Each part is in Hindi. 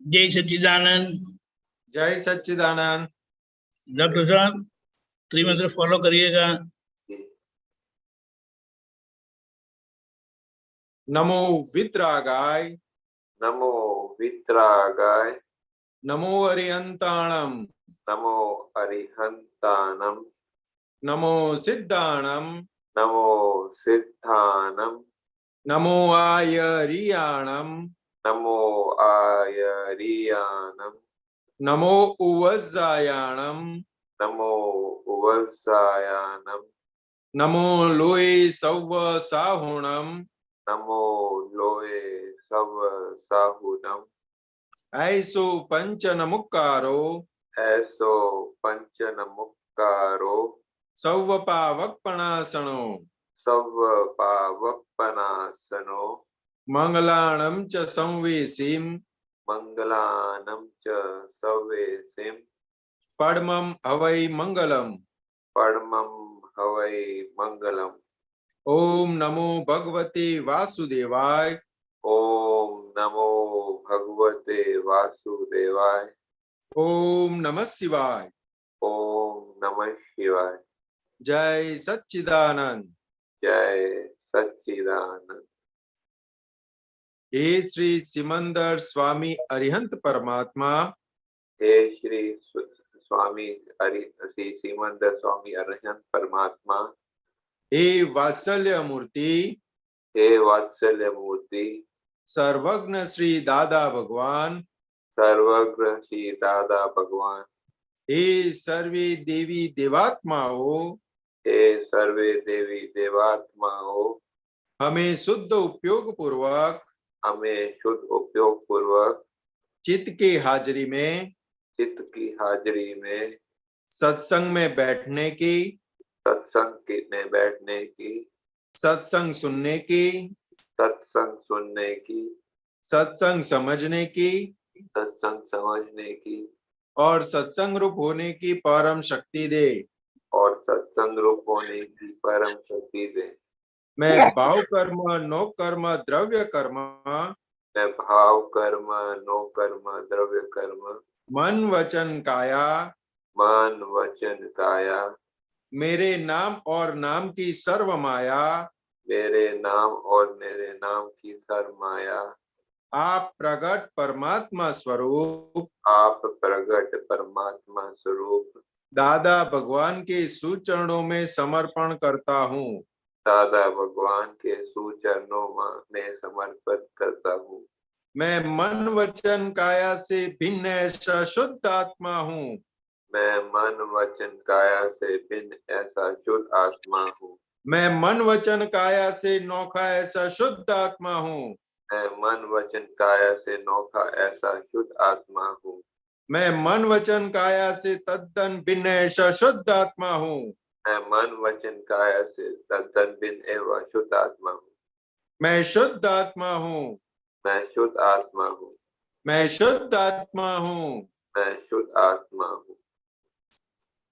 जय सच्चिदानंद। जय सच्चिदानंद। डॉक्टर साहब त्रिमंत्र फॉलो करिएगा। नमो वित्रागाय, नमो वित्रागाय, नमो अरिहंताणम, नमो अरिहंतानम, नमो सिद्धाणम, नमो सिद्धानम, नमो आयरियाणम, नमो आयरियानम, नमो उवज्जायाणम, नमो उवत्सायानम, नमो लोए सव्व साहुणम, नमो लोए सव साहुनम, ऐसो पंचनमुक्कारो, ऐसो पंचनमुक्कारो, सव्व पावकपणासनो, सव पावपनासनो, मंगलाणम च संवेसीम, मंगलानम च सवेसिम, पद्मम हवै मंगलम। परमं हवै मंगलम। ओम नमो भगवते वासुदेवाय, ओम नमो भगवते वासुदेवाय, ओम नमः शिवाय। ओम नमः शिवाय। जय सच्चिदानंद। जय सच्चिदानंद। हे श्री सिमंदर स्वामी अरिहंत परमात्मा, हे श्री श्रीमंदर स्वामी अरिहंत परमात्मा, हे वात्सल्य मूर्ति, हे वात्सल्य मूर्ति, सर्वज्ञ श्री दादा भगवान, सर्वज्ञ श्री दादा भगवान, हे सर्वे देवी देवात्माओं, हे सर्वे देवी देवात्माओं, हमें शुद्ध उपयोग पूर्वक, हमें शुद्ध उपयोग पूर्वक चित्त की हाजिरी में, चित्त की हाजिरी में सत्संग में बैठने की, सत्संग में बैठने की, सत्संग सुनने की, सत्संग सुनने की, सत्संग समझने की सत्संग समझने की और सत्संग रूप होने की परम शक्ति दे। और सत्संग रूप होने की परम शक्ति दे। मैं भाव कर्म, नो कर्म, द्रव्य कर्म, मैं भाव कर्म, नो कर्म, द्रव्य कर्म, मन वचन काया, मन वचन काया, मेरे नाम और नाम की सर्व माया, मेरे नाम और मेरे नाम की सरमाया, आप प्रगट परमात्मा स्वरूप, आप प्रगट परमात्मा स्वरूप दादा भगवान के सुचरणों में समर्पण करता हूँ। दादा भगवान के सुचरणों में समर्पित करता हूँ। मैं मन वचन काया से भिन्न ऐसा शुद्ध आत्मा हूँ। मैं मन वचन काया से भिन्न ऐसा शुद्ध आत्मा हूँ। मैं मन वचन काया से नोखा ऐसा शुद्ध आत्मा हूँ। मैं मन वचन काया से नोखा ऐसा शुद्ध आत्मा हूँ। मैं मन वचन काया से तद्दन भिन्न ऐसा शुद्ध आत्मा हूँ। मैं मन वचन काया से तद्दन भिन्न एवं शुद्ध आत्मा हूँ। मैं शुद्ध आत्मा हूँ। मैं शुद्ध आत्मा हूँ। मैं शुद्ध आत्मा हूँ। मैं शुद्ध आत्मा हूँ।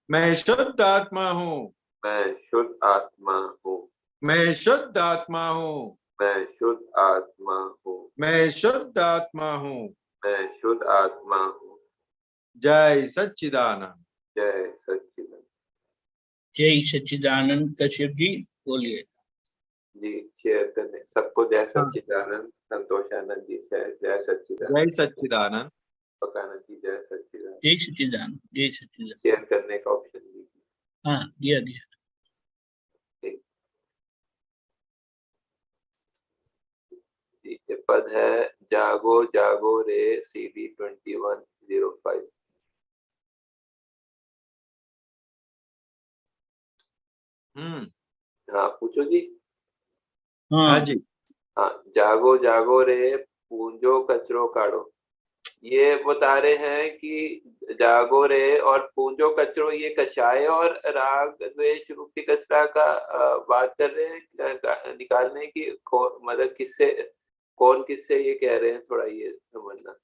मैं शुद्ध आत्मा हूँ। मैं शुद्ध आत्मा हूँ। मैं शुद्ध आत्मा हूँ। मैं शुद्ध आत्मा हूँ। मैं शुद्ध आत्मा हूँ। मैं शुद्ध आत्मा हूँ। जय सच्चिदानंद। जय सच्चिदानंद। जय सच्चिदानंद। कश्यप जी बोलिए। जी शेयर करने सबको जय सच्चिदानंद। संतोषानंद जी से जय सच्चिदानंद। जय सच्चिदानंद। पकाना जी जय सच्चिदानंद। जय सच्चिदानंद। जय सच्चिदानंद। शेयर करने का ऑप्शन दीजिए। हाँ दिया दिया। ये पद है जागो जागो रे CD 2105। हाँ पूछो जी। हाँ जी। हाँ जागो जागो रे पूंजो कचरो काढ़ो। ये बता रहे हैं कि जागो रे और पूंजो कचरो ये कषाय और राग द्वेष रूपी कचरा का बात कर रहे हैं निकालने की। मतलब किससे कौन किससे ये कह रहे हैं थोड़ा ये समझना।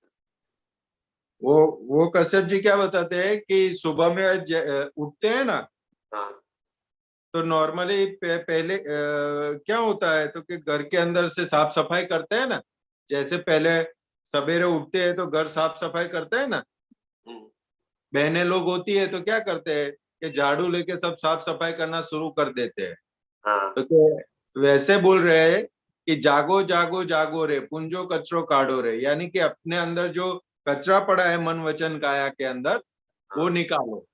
वो कश्यप जी क्या बताते हैं कि सुबह में उठते हैं ना, हाँ तो नॉर्मली पहले क्या होता है तो कि घर के अंदर से साफ सफाई करते हैं ना। जैसे पहले सवेरे उठते हैं तो घर साफ सफाई करते हैं ना, हम्म, बहनें लोग होती है तो क्या करते हैं कि झाड़ू लेके सब साफ सफाई करना शुरू कर देते हैं। हाँ तो वैसे बोल रहे हैं कि जागो जागो जागो रे, पुंजो कचरो काढ़ो रे, यानी कि अपने अंदर जो कचरा पड़ा है मन वचन काया के अंदर, वो हाँ। निकालो।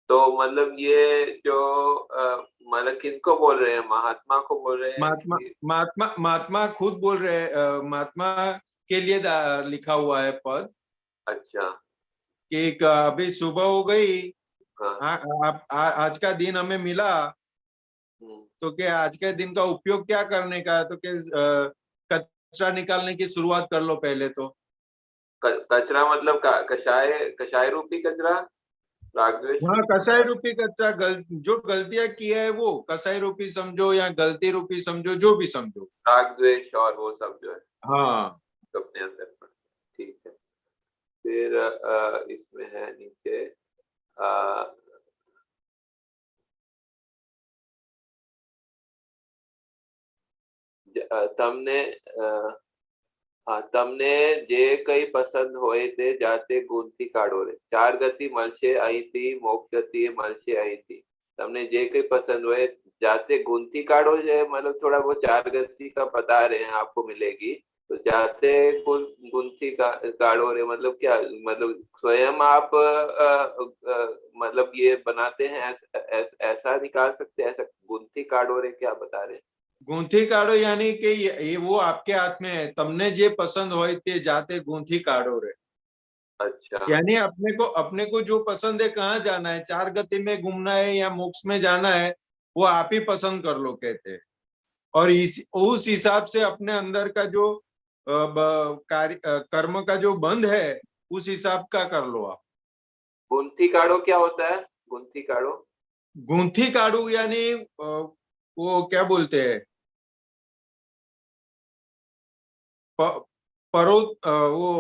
तो मतलब ये जो मतलब किनको बोल रहे हैं, महात्मा को बोल रहे हैं महात्मा कि? महात्मा महात्मा खुद बोल रहे हैं, महात्मा के लिए लिखा हुआ है पद अच्छा। कि अभी सुबह हो गई, हाँ। आज का दिन हमें मिला, हम्म, तो क्या आज के दिन का उपयोग क्या करने का है, तो क्या कचरा निकालने की शुरुआत कर लो पहले तो। कचरा मतलब कषाय, कषाय रूपी कचरा, राग द्वेष हाँ, रूपी कसाई कचरा। रूपी कचरा, जो गलतियां किया है वो कसाई रूपी समझो या गलती रूपी समझो, जो भी समझो। राग द्वेष और वो सब जो है हाँ, अपने अंदर पर। ठीक है। फिर इसमें है नीचे अ, તમને તમને જે કઈ પસંદ હોય તે જાતે ગુણથી કાઢો રે, ચાર ગતિ મળશે અહીંથી, મોક્ષ ગતિ મળશે અહીંથી। તમને જે કઈ पसंद होए जाते गुनती काढ़ो जो है, मतलब थोड़ा वो चार गति का बता रहे हैं आपको मिलेगी, तो जाते गुनती काढ़ो रे मतलब क्या, मतलब स्वयं आप मतलब ये बनाते हैं, ऐसा निकाल सकते हैं, ऐसा गुनती काढ़ो रे क्या बता रहे हैं? गूंथी काढ़ो यानी कि ये वो आपके हाथ में है, तमने जे पसंद हो ते जाते गूंथी काढ़ो रे, अच्छा। यानी अपने को जो पसंद है, कहाँ जाना है, चार गति में घूमना है या मोक्ष में जाना है, वो आप ही पसंद कर लो कहते हैं। और उस हिसाब से अपने अंदर का जो कर्म का जो बंध है, उस हिसाब का कर लो आप। गुनती काढ़ो क्या होता है? गुनती काढ़ो गूंथी काढ़ू यानी वो क्या बोलते हैं, परो वो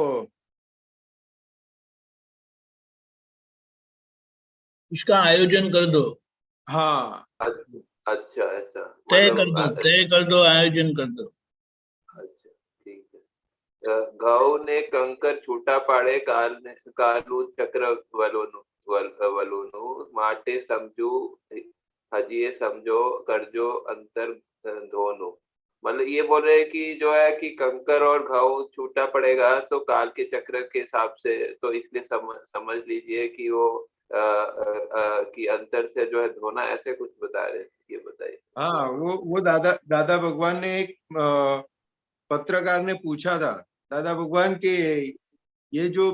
इसका आयोजन कर दो, हाँ, अच्छा ऐसा तय मतलब कर दो, तय कर दो, आयोजन कर दो। अच्छा ठीक है। घाव ने कंकर छूटा पाड़े, काल ने कालू चक्र वलोनु वलोनु माटे समझू हजिए समझो करजो अंतर धोनो। मतलब ये बोल रहे हैं कि जो है कि कंकर और घाव छूटा पड़ेगा तो काल के चक्र के हिसाब से, तो इसलिए समझ लीजिए कि वो कि अंतर से जो है धोना, ऐसे कुछ बता रहे हैं, ये बताइए। हाँ, वो दादा दादा भगवान ने एक पत्रकार ने पूछा था, दादा भगवान के ये जो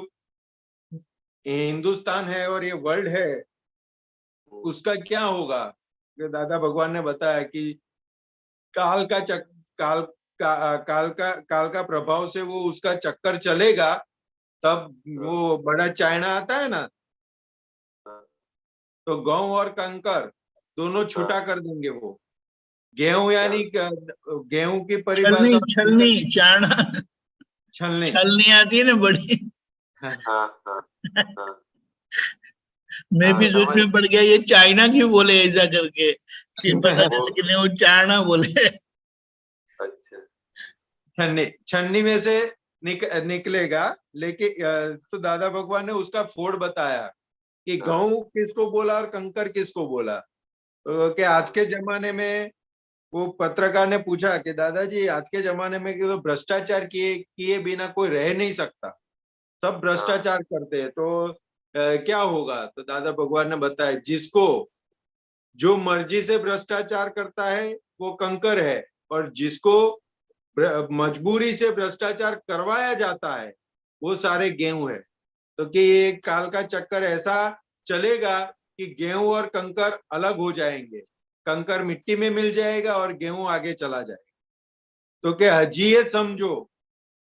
हिंदुस्तान है और ये वर्ल्ड है, उसका क्या होगा। तो दादा भगवान ने बताया कि काल का चक काल काल का प्रभाव से वो उसका चक्कर चलेगा, तब वो बड़ा चाइना आता है ना, तो गेहूं और कंकर दोनों छूटा कर देंगे वो। गेहूं यानी गेहूं की छलनी, परिभाषा, छलनी, चाणा, छलनी। छलनी आती है ना बड़ी। हाँ हाँ हाँ मैं हाँ भी सोच समझ। में पड़ गया, ये चाइना क्यों बोले ऐसा करके, फिर पता वो चला कि नहीं, वो चाणा बोले। अच्छा। छन्नी, छन्नी में से निकलेगा। लेकिन तो दादा भगवान ने उसका फोड़ बताया कि हाँ गेहूं किसको बोला और कंकर कि बोला। तो कि आज हाँ के जमाने में, वो पत्रकार ने पूछा कि दादाजी आज के जमाने में कि तो भ्रष्टाचार किए किए बिना कोई रह नहीं सकता, सब हाँ भ्रष्टाचार करते हैं, तो क्या होगा। तो दादा भगवान ने बताया, जिसको जो मर्जी से भ्रष्टाचार करता है वो कंकर है, और जिसको मजबूरी से भ्रष्टाचार करवाया जाता है वो सारे गेहूं है। तो कि ये काल का चक्कर ऐसा चलेगा कि गेहूं और कंकर अलग हो जाएंगे, कंकर मिट्टी में मिल जाएगा और गेहूं आगे चला जाएगा। तो क्या हजिए समझो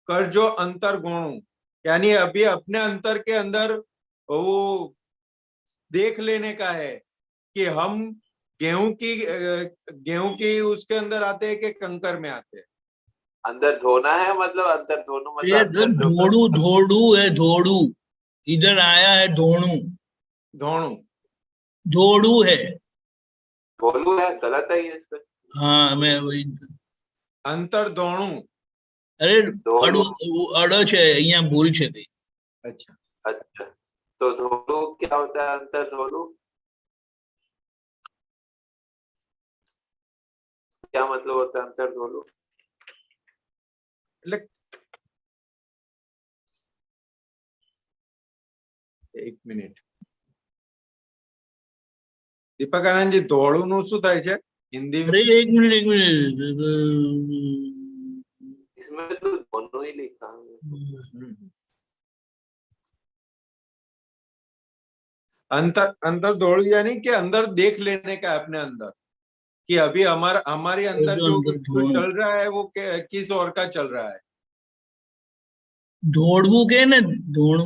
कर जो अंतर गोणु, यानी अभी अपने अंतर के अंदर वो देख लेने का है कि हम गेहूं की उसके अंदर आते हैं कि कंकर में आते हैं। अंदर धोना है, मतलब अंदर धोना मतलब ये तो अंदर जो धोड़ू, धोड़ू है, धोड़ू। इधर आया है धोणू, धोणु, धोड़ू है। धोलू है, गलत है ये इसमें। हाँ, मैं वही। अंतर धोणु, અરે ધોળું અડો છે, અહીંયા ભૂલ છે કઈ. अच्छा, अच्छा, तो धोलू क्या होता है? अंतर धोलू क्या मतलब होता है? अंतर धोलू એટલે એક મિનિટ દીપક આનંદજી, ધોળું નું શું થાય છે હિન્દી? અરે એક મિનિટ इसमें तो दोनों ही लिखा है. अंतर अंतर धोळू यानी कि अंदर देख लेने का अपने अंदर, कि अभी हमारे अंदर जो चल रहा है वो किस ओर का चल रहा है. दौड़वू के ना दौड़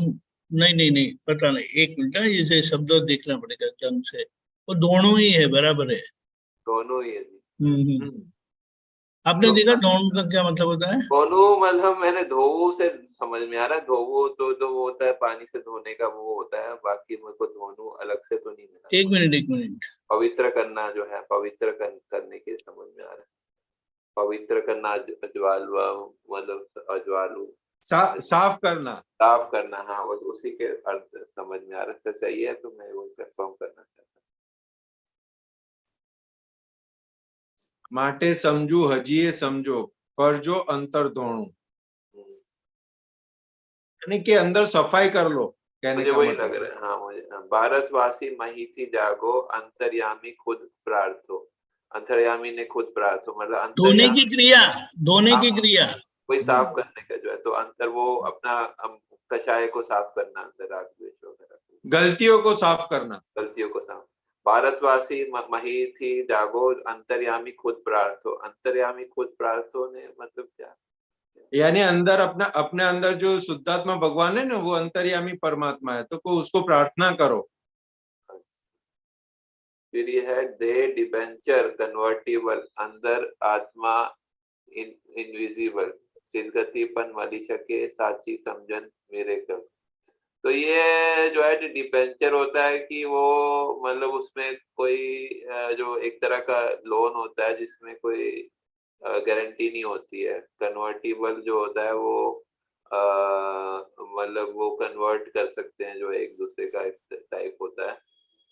नहीं पता नहीं, एक मिनट है, इसे शब्द देखना पड़ेगा ढंग से. वो दोनों ही है, बराबर है. दोनों ही है. आपने तो देखा दोनों का क्या मतलब होता है? दोनों मतलब मैंने धोवू से समझ में आ रहा है. धोवू तो जो होता है पानी से धोने का वो होता है, बाकी मेरे को धोनू अलग से तो नहीं मिला. एक मिनट पवित्र करना जो है, पवित्र करने के समझ में आ रहा है. पवित्र करना, अज्वालवा मतलब अज्वालू साफ करना. साफ करना, हाँ वो उसी के अर्थ समझ में आ रहा है. सही है, तो मैं वो कंफर्म करना चाहता हूँ. માટે સમજુ હજીએ સમજો કરજો અંતર ધોણું, यानी कि अंदर सफाई कर लो कहने मुझे का वही मतलब लग रहा है. हाँ मुझे, भारतवासी महिथी जागो अंतर्यामी खुद प्रार्थो. अंतर्यामी ने खुद प्रार्थो मतलब धोने की क्रिया, धोने की हाँ, क्रिया, कोई साफ करने का जो है, तो अंतर वो अपना कषाय को साफ करना, अंदर राग द्वेष वगैरह गलतियों को साफ करना, गलतियों को साफ. भारतवासी महिथी जागो अंतर्यामी खुद प्रार्थो. अंतर्यामी खुद प्रार्थो ने मतलब क्या? यानी अंदर अपने अंदर जो शुद्धात्मा भगवान है ना, वो अंतर्यामी परमात्मा है, तो उसको प्रार्थना करो. फिर ये है दे डिबेंचर कन्वर्टिबल, अंदर आत्मा इनविजिबल, सिद्धगतिपन मली सके साची समझन मिरेकल. तो ये जो है डिबेंचर होता है कि वो मतलब उसमें कोई जो एक तरह का लोन होता है जिसमें कोई गारंटी नहीं होती है. कन्वर्टिबल जो होता है वो मतलब वो कन्वर्ट कर सकते हैं, जो एक दूसरे का एक टाइप होता है.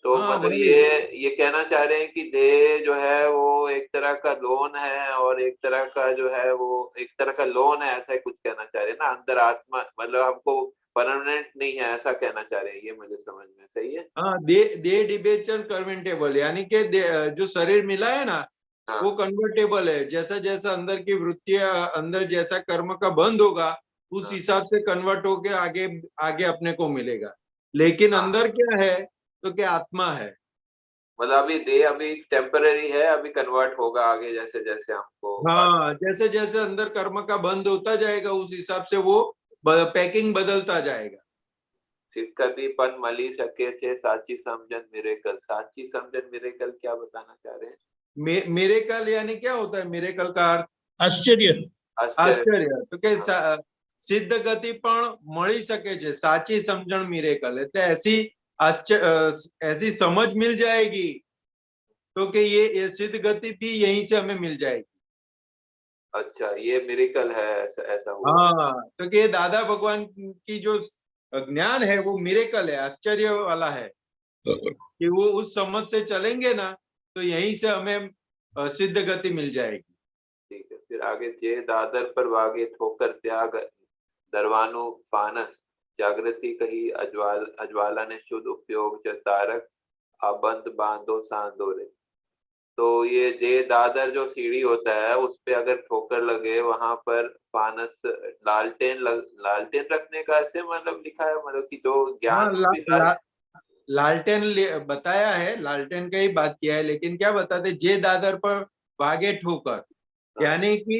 तो हाँ, मतलब ये कहना चाह रहे हैं कि देह जो है वो एक तरह का लोन है, और एक तरह का जो है वो एक तरह का लोन है, ऐसा ही कुछ कहना चाह रहे हैं ना. अंदर आत्मा मतलब हमको परमानेंट नहीं है, ऐसा कहना चाह रहे हैं. ये मुझे समझ में सही है. हाँ, दे डिबेंचर कन्वर्टेबल, यानी कि जो शरीर मिला है ना, हाँ. वो कन्वर्टेबल है. जैसा जैसा अंदर की वृत्तियां, अंदर जैसा कर्म का बंद होगा, उस हाँ. हिसाब से कन्वर्ट होके आगे आगे अपने को मिलेगा. लेकिन हाँ. अंदर क्या है, तो क्या आत्मा है. मतलब अभी देह अभी टेम्पररी है, अभी कन्वर्ट होगा आगे जैसे जैसे हमको. हाँ, जैसे जैसे अंदर कर्म का बंद होता जाएगा, उस हिसाब से वो पैकिंग बदलता जाएगा. सिद्धगतिपन मली सके थे साची समझन मिरेकल. साची समझन मिरेकल क्या बताना चाह रहे हैं? मिरेकल यानी क्या होता है? मिरेकल का अर्थ आश्चर्य. આશ્ચર્ય. તો કે સિદ્ધ ગતિ પણ મળી શકે છે, સાચી સમજણ મિરેકલ. એટલે ऐसी समझ मिल जाएगी, तो कि ये सिद्ध गति भी यहीं से हमें मिल जाएगी. अच्छा, ये मिरेकल है, ऐसा हुआ. हाँ, तो कि दादा भगवान की जो ज्ञान है वो मिरेकल है, आश्चर्य वाला है, कि वो उस समझ से चलेंगे ना, तो यहीं से हमें सिद्ध गति मिल जाएगी. ठीक है. फिर आगे जे दादर पर वागे ठोकर त्याग दरवानु फानस, जागृति कही अज्वाला ने शुद्ध उपयोग च तारक अबंध बांधो सांदो रे. तो ये जे दादर जो सीढ़ी होता है उस पे अगर ठोकर लगे, वहां पर फानस लालटेन रखने का ऐसे मतलब लिखा है, मतलब कि जो ज्ञान लालटेन बताया है, लालटेन का ही बात किया है. लेकिन क्या बताते, जे दादर पर भागे ठोकर, यानी कि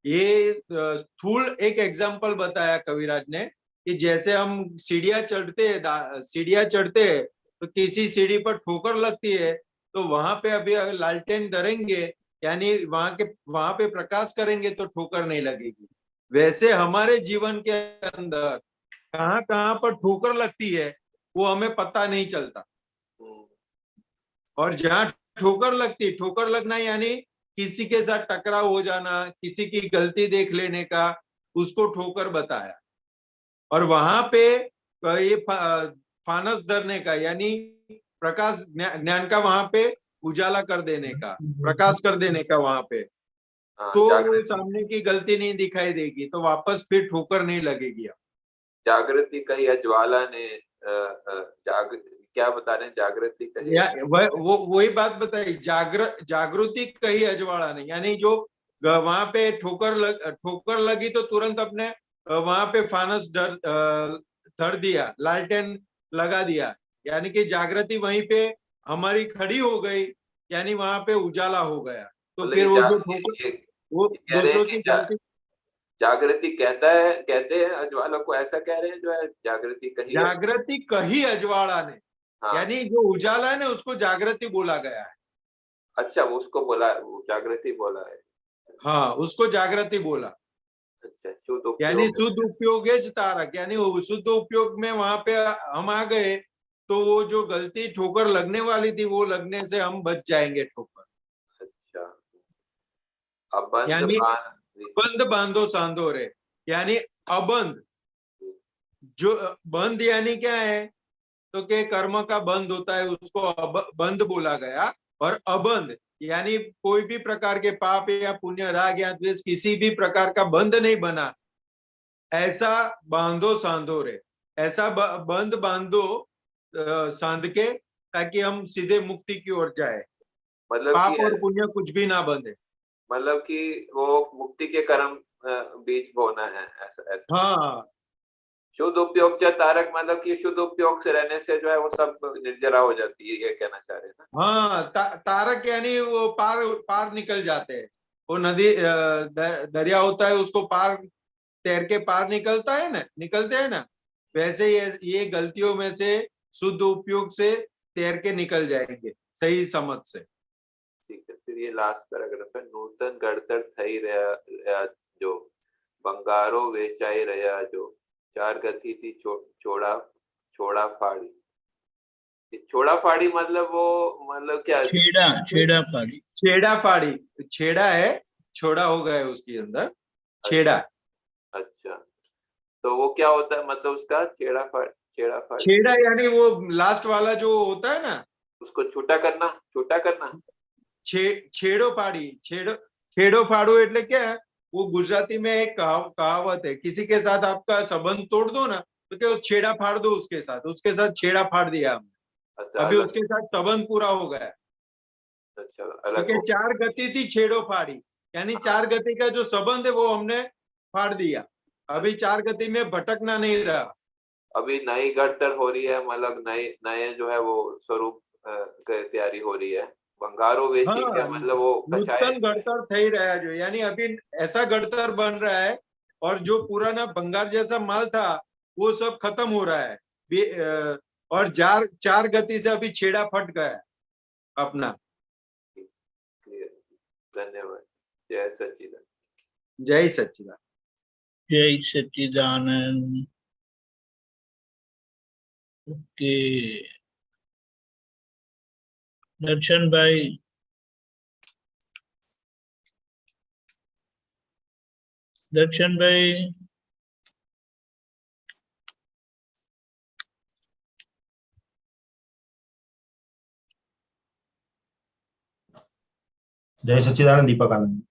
ये स्थूल एक एग्जाम्पल बताया कविराज ने, कि जैसे हम सीढ़ियां चढ़ते हैं तो किसी सीढ़ी पर ठोकर लगती है, तो वहां पे अभी अगर लालटेन धरेंगे, यानी वहां पे प्रकाश करेंगे, तो ठोकर नहीं लगेगी. वैसे हमारे जीवन के अंदर कहाँ कहाँ पर ठोकर लगती है वो हमें पता नहीं चलता. और जहाँ ठोकर लगना यानी किसी के साथ टकराव हो जाना, किसी की गलती देख लेने का, उसको ठोकर बताया। और वहां पे ये फानस धरने का यानी प्रकाश ज्ञान का वहां पे उजाला कर देने का, प्रकाश कर देने का वहां पे, हाँ, तो वो जागृति सामने की गलती नहीं दिखाई देगी, तो वापस फिर ठोकर नहीं लगेगी। जागृति कही अज्वाला ने क्या बता रहे हैं, जागृति कही या वो वही बात बताई, जागृति कही अजवाड़ा ने, यानी जो वहां पे ठोकर लगी तो तुरंत अपने वहां पे फानस धर दिया, लालटेन लगा दिया, यानी कि जागृति वहीं पे हमारी खड़ी हो गई, यानी वहां पे उजाला हो गया। तो मतलब फिर वो जो वो ये कह रहे हैं दूसरों कि की गलती, जागृति कहते हैं अज्वाला को, ऐसा कह रहे हैं जो है जागृति कही है। जागृति कही अजवाड़ा ने, हाँ, यानी जो उजाला है ना उसको जागृति बोला गया है। अच्छा, वो उसको बोला, वो जागृति बोला है। हाँ, उसको जागृति बोला, अच्छा, शुद्ध यानी उपयोग। शुद्ध उपयोगज तारक, यानी वो शुद्ध उपयोग में वहां पे हम आ गए, तो वो जो गलती ठोकर लगने वाली थी वो लगने से हम बच जाएंगे ठोकर। अच्छा, अबंध यानी बांध बंद बांधो सांधो रे, यानी अबंध, जो बंद यानी क्या है, तो के कर्म का बंद होता है, उसको बंद बोला गया। और अबंध यानी कोई भी प्रकार के पाप या पुण्य, राग या द्वेष, किसी भी प्रकार का बंध नहीं बना, ऐसा बांधो सांधो रे, ऐसा बंद बांधो सांध के, ताकि हम सीधे मुक्ति की ओर जाए, मतलब पाप कि और पुण्य कुछ भी ना बंधे। मतलब कि वो मुक्ति के कर्म बीज बोना है, ऐसा। हाँ, शुद्ध उपयोग से तारक, मतलब कि शुद्ध उपयोग से रहने से जो है वो सब निर्जरा हो जाती है, ये कहना चाह रहे हैं ना। हाँ, तारक यानी वो पार पार निकल जाते हैं, वो नदी दरिया होता है, उसको पार तैर के पार निकलते हैं ना, वैसे ये गलतियों में से शुद्ध उपयोग से तैर के निकल जाएंगे सही समझ से। ठीक है, फिर ये लास्ट पैराग्राफ है। नूतन घड़तर थई रहा जो, बंगारो वेचाई रहा जो, चार गति थी छोड़ा छोड़ा फाड़ी। छोड़ा फाड़ी मतलब वो, मतलब क्या? छेड़ा फाड़ी। छेड़ा फाड़ी, छेड़ा है, छोड़ा हो गया है उसके अंदर, छेड़ा। अच्छा, तो वो क्या होता है, मतलब उसका छेड़ा फाड़ी छेड़ा यानी वो लास्ट वाला जो होता है ना, उसको छूटा करना। छेड़ो फाड़ी, छेड़ो फाड़ो એટલે क्या है, वो गुजराती में एक कहावत है, किसी के साथ आपका संबंध तोड़ दो ना, तो क्या छेड़ा फाड़ दो उसके साथ छेड़ा फाड़ दिया हमने, अच्छा, अभी अलग। उसके साथ संबंध पूरा हो गया। अच्छा, तो अलग क्या हो। चार गति थी छेड़ो फाड़ी, यानी चार गति का जो संबंध है वो हमने फाड़ दिया, अभी चार गति में भटकना नहीं रहा। अभी नई घड़तर हो रही है, मतलब नए नए जो है वो स्वरूप की तैयारी हो रही है। बंगारो वेची हाँ, क्या मतलब, वो कषाय। नूतन घड़तर થઈ રહ્યા जो, यानी अभी ऐसा घड़तर बन रहा है, और जो पुराना भंगार जैसा माल था वो सब खत्म हो रहा है, और चार चार गति से अभी छेड़ा फट गया है अपना। धन्यवाद। जय सच्चिदानंद। जय सच्चिदानंद। जय सच्चिदानंद। ओके, दर्शन भाई। दर्शन भाई, जय सच्चिदानंद दीपक आनंद।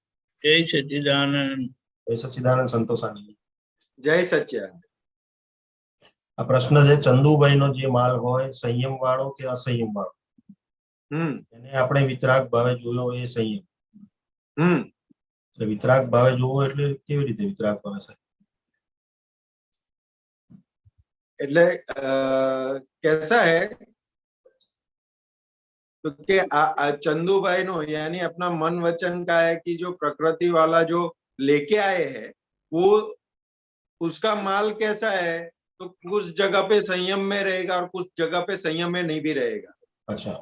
जय सच्चिदानंद। जय सच्चिदानंद संतोष आनंद। जय सच्चिदानंद। આ પ્રશ્ન છે ચંદુભાઈનો જે માલ હોય સંયમ વાળો કે અસંયમ વાળો, એને આપણે વિતરાગ ભાવે જોયો એ સંયમ. વિતરાગ ભાવે જોવો એટલે કેવી રીતે વિતરાગ ભાવે સાહેબ? એટલે कैसा है, तो कि चंदूभाई नो यानी अपना मन वचन का है कि जो प्रकृति वाला जो लेके आए हैं वो, उसका माल कैसा है, तो कुछ जगह पे संयम में रहेगा और कुछ जगह पे संयम में नहीं भी रहेगा। अच्छा,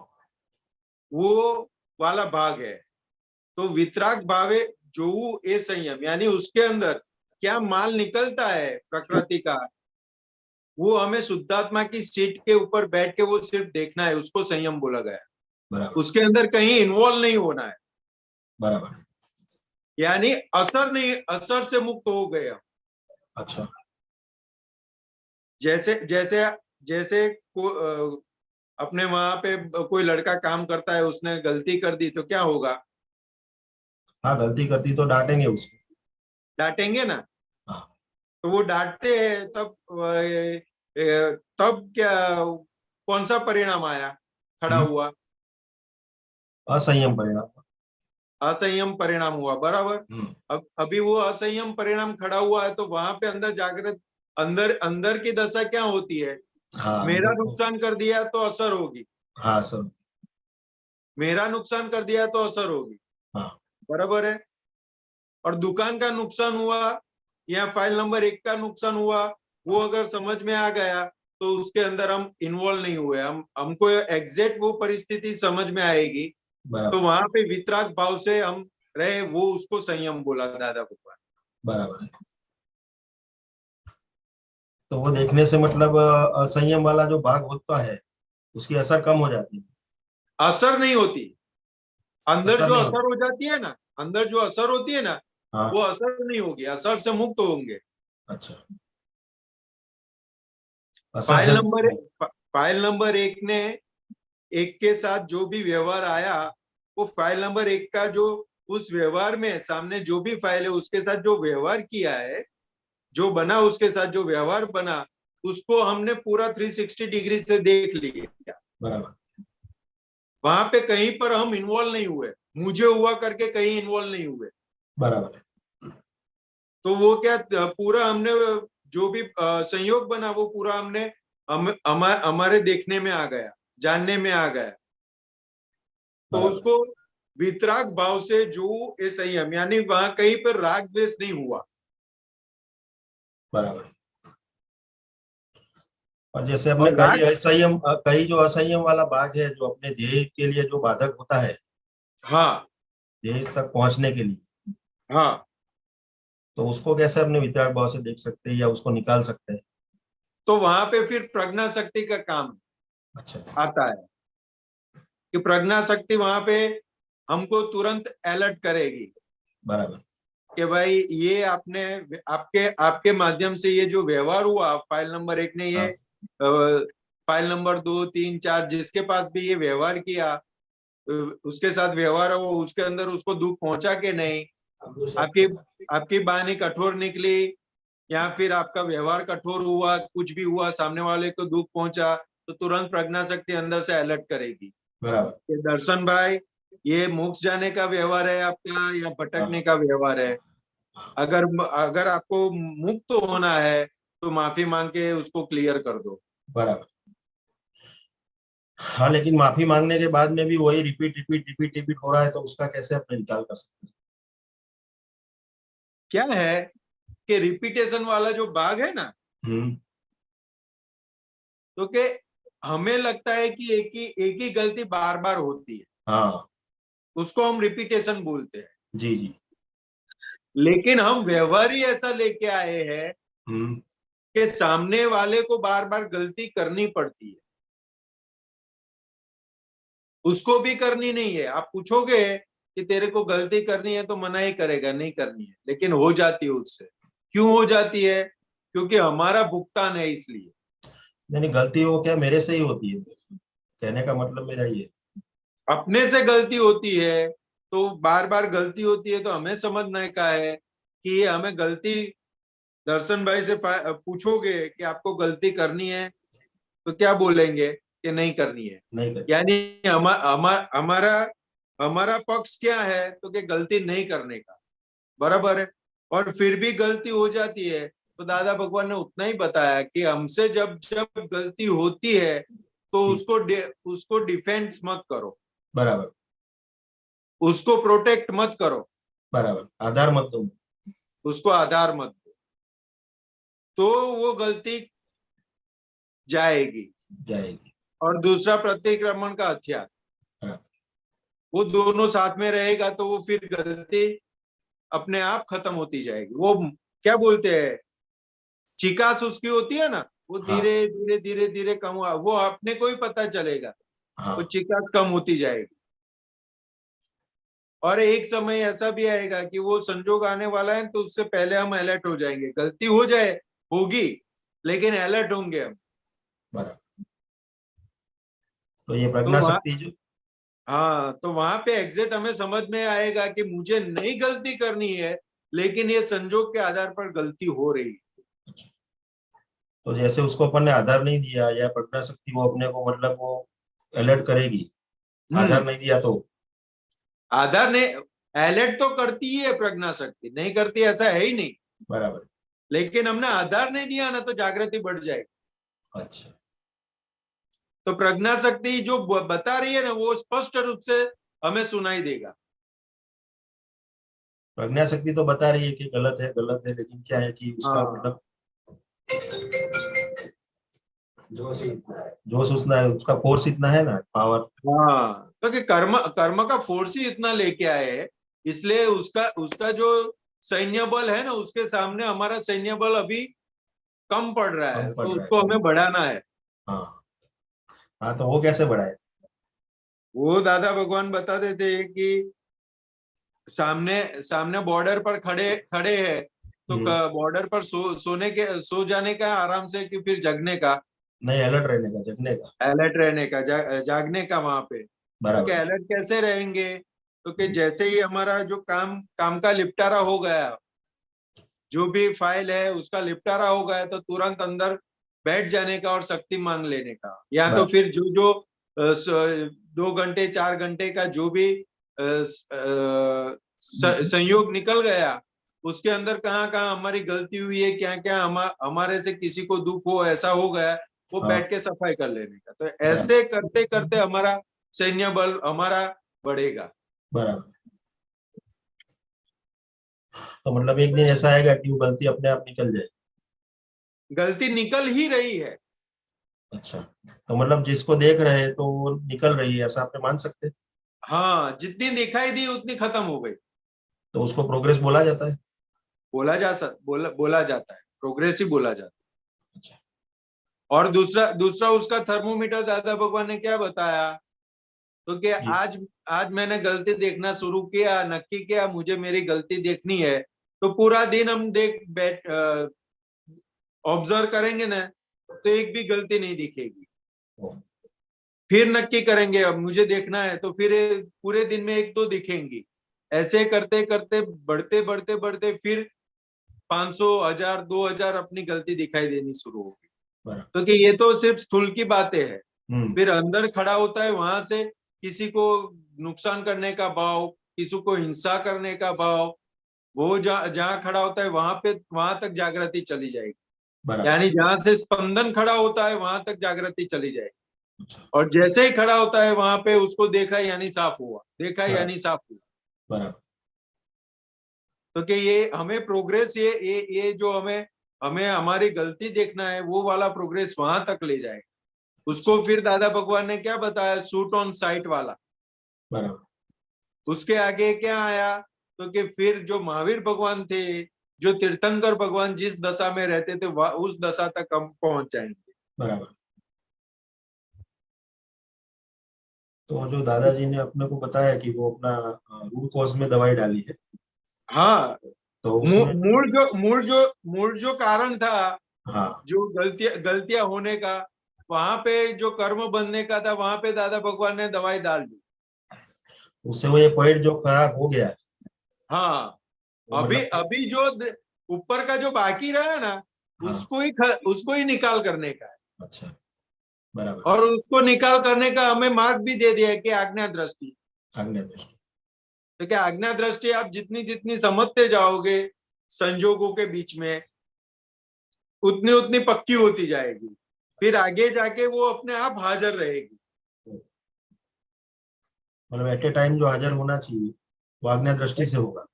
वो वाला भाग है। तो वितराग भावे जो ये संयम, यानी उसके अंदर क्या माल निकलता है प्रकृति का, वो हमें शुद्धात्मा की सीट के ऊपर बैठ के वो सिर्फ देखना है, उसको संयम बोला गया। बराबर। उसके अंदर कहीं इन्वॉल्व नहीं होना है। बराबर। यानी असर नहीं, असर से मुक्त हो गया। अच्छा। जैसे जैसे जैसे अपने वहां पे कोई लड़का काम करता है, उसने गलती कर दी तो क्या होगा? हाँ, गलती करती तो डांटेंगे उसको। डांटेंगे ना। हाँ। तो वो डांटते हैं तब क्या, कौन सा परिणाम आया, खड़ा हुआ? असंयम परिणाम। असंयम परिणाम हुआ, बराबर। अब अभी वो असंयम परिणाम खड़ा हुआ है, तो वहां पे अंदर जागृत, अंदर अंदर की दशा क्या होती है? हाँ, मेरा अंदर तो। नुकसान कर दिया तो असर होगी, हाँ सर। मेरा नुकसान कर दिया तो असर होगी, हाँ। बराबर है। और दुकान का नुकसान हुआ या फाइल नंबर 1 का नुकसान हुआ, वो अगर समझ में आ गया तो उसके अंदर हम इन्वॉल्व नहीं हुए, हमको एग्जैक्ट वो परिस्थिति समझ में आएगी, बराबर। तो वहां पे वितराग भाव से हम रहे, वो उसको संयम बोला दादा भगवान। बराबर है। तो वो देखने से मतलब असंयम वाला जो भाग होता है उसकी असर कम हो जाती है। असर नहीं होती, अंदर असर जो नहीं असर होता। हो जाती है ना, अंदर जो असर होती है ना, हाँ। वो असर नहीं होगी, असर से मुक्त होंगे। अच्छा। असर फाइल से। नंबर फाइल नंबर 1 ने, 1 के साथ जो भी व्यवहार आया, वो फाइल नंबर 1 का जो उस व्यवहार में सामने जो भी फाइल है उसके साथ जो व्यवहार किया है, जो बना उसके साथ जो व्यवहार बना, उसको हमने पूरा 360 डिग्री से देख लिया। बराबर। वहां पे कहीं पर हम इन्वॉल्व नहीं हुए, मुझे हुआ करके कहीं इन्वॉल्व नहीं हुए। बराबर है। तो वो क्या, पूरा हमने जो भी संयोग बना वो पूरा हमने हमारे देखने में आ गया, जानने में आ गया। तो बराबर। उसको वितराग भाव से जो ये संयम, यानी वहां कहीं पर राग द्वेष नहीं हुआ। बराबर। और जैसे अपने और कई राग, असंयम, कई जो असंयम वाला भाग है जो अपने ध्येय के लिए जो बाधक होता है, हाँ ध्येय तक पहुंचने के लिए, हाँ, तो उसको कैसे अपने वितराग भाव से देख सकते हैं या उसको निकाल सकते हैं? तो वहां पे फिर प्रज्ञा शक्ति का काम अच्छा। आता है कि प्रज्ञा शक्ति वहां पे हमको तुरंत अलर्ट करेगी बराबर। कि भाई ये आपने, आपके आपके माध्यम से ये जो व्यवहार हुआ, फाइल नंबर 1 ने ये हाँ। फाइल नंबर 2, 3, 4 जिसके पास भी ये व्यवहार किया, उसके साथ व्यवहार हो, उसके अंदर उसको दुख पहुंचा के नहीं, आपकी आपकी वाणी कठोर निकली या फिर आपका व्यवहार कठोर हुआ, कुछ भी हुआ, सामने वाले को दुख पहुंचा, तो तुरंत प्रज्ञा शक्ति अंदर से अलर्ट करेगी बराबर। कि दर्शन भाई, ये मोक्ष जाने का व्यवहार है आपका या भटकने का व्यवहार है। अगर अगर आपको मुक्त होना है तो माफी मांग के उसको क्लियर कर दो। बराबर। हाँ, लेकिन माफी मांगने के बाद में भी वही रिपीट रिपीट रिपीट रिपीट हो रहा है, तो उसका कैसे अपने निकाल कर सकते हैं? क्या है कि रिपीटेशन वाला जो भाग है ना, हम्म। तो कि हमें लगता है कि एक ही गलती बार बार होती है, हाँ। उसको हम रिपीटेशन बोलते हैं। जी जी। लेकिन हम व्यवहार ही ऐसा लेके आए हैं हम्म। कि सामने वाले को बार बार गलती करनी पड़ती है, उसको भी करनी नहीं है। आप पूछोगे कि तेरे को गलती करनी है तो मना ही करेगा, नहीं करनी है, लेकिन हो जाती है उससे। क्यों हो जाती है? क्योंकि हमारा भुगतान है, इसलिए। नहीं नहीं, गलती वो क्या मेरे से ही होती है, कहने का मतलब मेरा ये है। अपने से गलती होती है तो बार बार गलती होती है, तो हमें समझने का है कि ये हमें गलती, दर्शन भाई से पूछोगे कि आपको गलती करनी है तो क्या बोलेंगे कि नहीं करनी है। नहीं कर। यानी हमारा हमारा पक्ष क्या है, तो कि गलती नहीं करने का, बराबर है। और फिर भी गलती हो जाती है, तो दादा भगवान ने उतना ही बताया कि हमसे जब जब गलती होती है तो उसको डिफेंस मत करो, बराबर। उसको प्रोटेक्ट मत करो, बराबर, आधार मत दो। उसको आधार मत दो, तो वो गलती जाएगी। जाएगी। और दूसरा प्रतिक्रमण का हथियार, हाँ। वो दोनों साथ में रहेगा तो वो फिर गलती अपने आप खत्म होती जाएगी। वो क्या बोलते हैं, चिकास उसकी होती है ना, वो हाँ। धीरे धीरे धीरे धीरे कम हुआ, वो अपने को ही पता चलेगा, वो हाँ। चिकास कम होती जाएगी। और एक समय ऐसा भी आएगा कि वो संजोग आने वाला है तो उससे पहले हम अलर्ट हो जाएंगे, गलती हो जाए होगी लेकिन अलर्ट होंगे हम। बराबर। तो ये तो प्रज्ञा वहां, शक्ति जो, हाँ, तो वहां पे एग्जैक्ट हमें समझ में आएगा कि मुझे नहीं गलती करनी है लेकिन ये संजोग के आधार पर गलती हो रही है। तो जैसे उसको अपन ने आधार नहीं दिया या प्रज्ञा शक्ति वो अपने को मतलब वो अलर्ट करेगी, आधार नहीं दिया तो आधार ने अलर्ट तो करती ही है प्रज्ञा शक्ति, नहीं करती ऐसा है ही नहीं, बराबर। लेकिन हमने आधार नहीं दिया ना तो जागृति बढ़ जाएगी। अच्छा, तो प्रज्ञा शक्ति जो बता रही है ना वो स्पष्ट रूप से हमें सुनाई देगा। प्रज्ञा शक्ति तो बता रही है कि गलत है, लेकिन क्या है कि उसका हाँ, मतलब जोश उतना है, उसका फोर्स इतना है ना, पावर। हाँ, तो कि कर्म कर्म का फोर्स ही इतना लेके आए है, इसलिए उसका उसका जो सैन्य बल है ना उसके सामने हमारा सैन्य बल अभी कम पड़ रहा है, तो उसको हमें बढ़ाना है। हाँ हाँ, तो वो कैसे बढ़ाए? वो दादा भगवान बता देते हैं कि सामने सामने बॉर्डर पर खड़े खड़े है तो बॉर्डर पर सो जाने का आराम से कि फिर जगने का? नहीं, अलर्ट रहने का, जगने का, अलर्ट रहने का, जागने का वहां पे। तो क्या बराबर। अलर्ट कैसे रहेंगे? तो कि जैसे ही हमारा जो काम का निपटारा हो गया, जो भी फाइल है उसका निपटारा हो गया तो तुरंत अंदर बैठ जाने का और शक्ति मांग लेने का, या तो बराबर। फिर जो जो 2 घंटे 4 घंटे का जो भी संयोग निकल गया उसके अंदर कहाँ कहाँ हमारी गलती हुई है, क्या क्या हमारे से किसी को दुख हो ऐसा हो गया, वो हाँ, बैठ के सफाई कर लेने का। तो बराबर ऐसे करते करते हमारा सैन्य बल हमारा बढ़ेगा। बराबर। तो मतलब एक दिन ऐसा आएगा कि वो गलती अपने आप निकल जाए। गलती निकल ही रही है। अच्छा, तो मतलब जिसको देख रहे हैं तो वो निकल रही है, ऐसा आपने मान सकते हैं? हाँ, जितनी दिखाई दी उतनी खत्म हो गई। तो उसको प्रोग्रेस बोला जाता है? बोला जाता है, प्रोग्रेस ही बोला जाता है। अच्छा। और दूसरा दूसरा उसका थर्मोमीटर दादा भगवान ने क्या बताया? तो कि जी। आज मैंने गलती देखना शुरू किया, नक्की किया मुझे मेरी गलती देखनी है, तो पूरा दिन हम ऑब्जर्व करेंगे ना तो एक भी गलती नहीं दिखेगी। फिर नक्की करेंगे अब मुझे देखना है तो फिर पूरे दिन में 1-2 दिखेंगी। ऐसे करते करते बढ़ते बढ़ते बढ़ते फिर 500, 1000, 2000 अपनी गलती दिखाई देनी शुरू होगी। तो कि ये तो सिर्फ स्थूल की बातें है। फिर अंदर खड़ा होता है वहां से किसी को नुकसान करने का भाव, किसी को हिंसा करने का भाव, वो जहां खड़ा होता है वहां तक जागृति चली जाएगी। यानी जहां से स्पंदन खड़ा होता है वहां तक जागृति चली जाएगी। और जैसे ही खड़ा होता है वहां पे उसको देखा यानी साफ हुआ, देखा यानी साफ हुआ। तो कि ये हमें प्रोग्रेस, ये जो हमें हमारी गलती देखना है वो वाला प्रोग्रेस वहां तक ले जाएगा। उसको फिर दादा भगवान ने क्या बताया? शूट ऑन साइट वाला। उसके आगे क्या आया? तो कि फिर जो महावीर भगवान थे, जो तीर्थंकर भगवान जिस दशा में रहते थे उस दशा तक हम पहुंच जाएंगे। बराबर। तो जो दादाजी ने अपने को बताया कि वो अपना रूट कॉज में दवाई डाली है, हाँ, तो उसमें मूल जो कारण था, हाँ, जो गलतियां होने का, वहां पे जो कर्म बनने का था वहां पे दादा भगवान ने दवाई डाल दी। उससे वो ये पॉइंट जो खराब हो गया, हाँ, वो अभी मतलब, अभी जो ऊपर का जो बाकी रहा ना हाँ, उसको ही निकाल करने का है। अच्छा, बराबर। और उसको निकाल करने का हमें मार्ग भी दे दिया है कि आज्ञा दृष्टि। आज्ञा दृष्टि। तो क्या आज्ञा दृष्टि आप जितनी जितनी समझते जाओगे संजोगों के बीच में, उतनी उतनी पक्की होती जाएगी। फिर आगे जाके वो अपने आप हाजिर रहेगी। मतलब एट ए टाइम जो हाजिर होना चाहिए वो आज्ञा दृष्टि से होगा।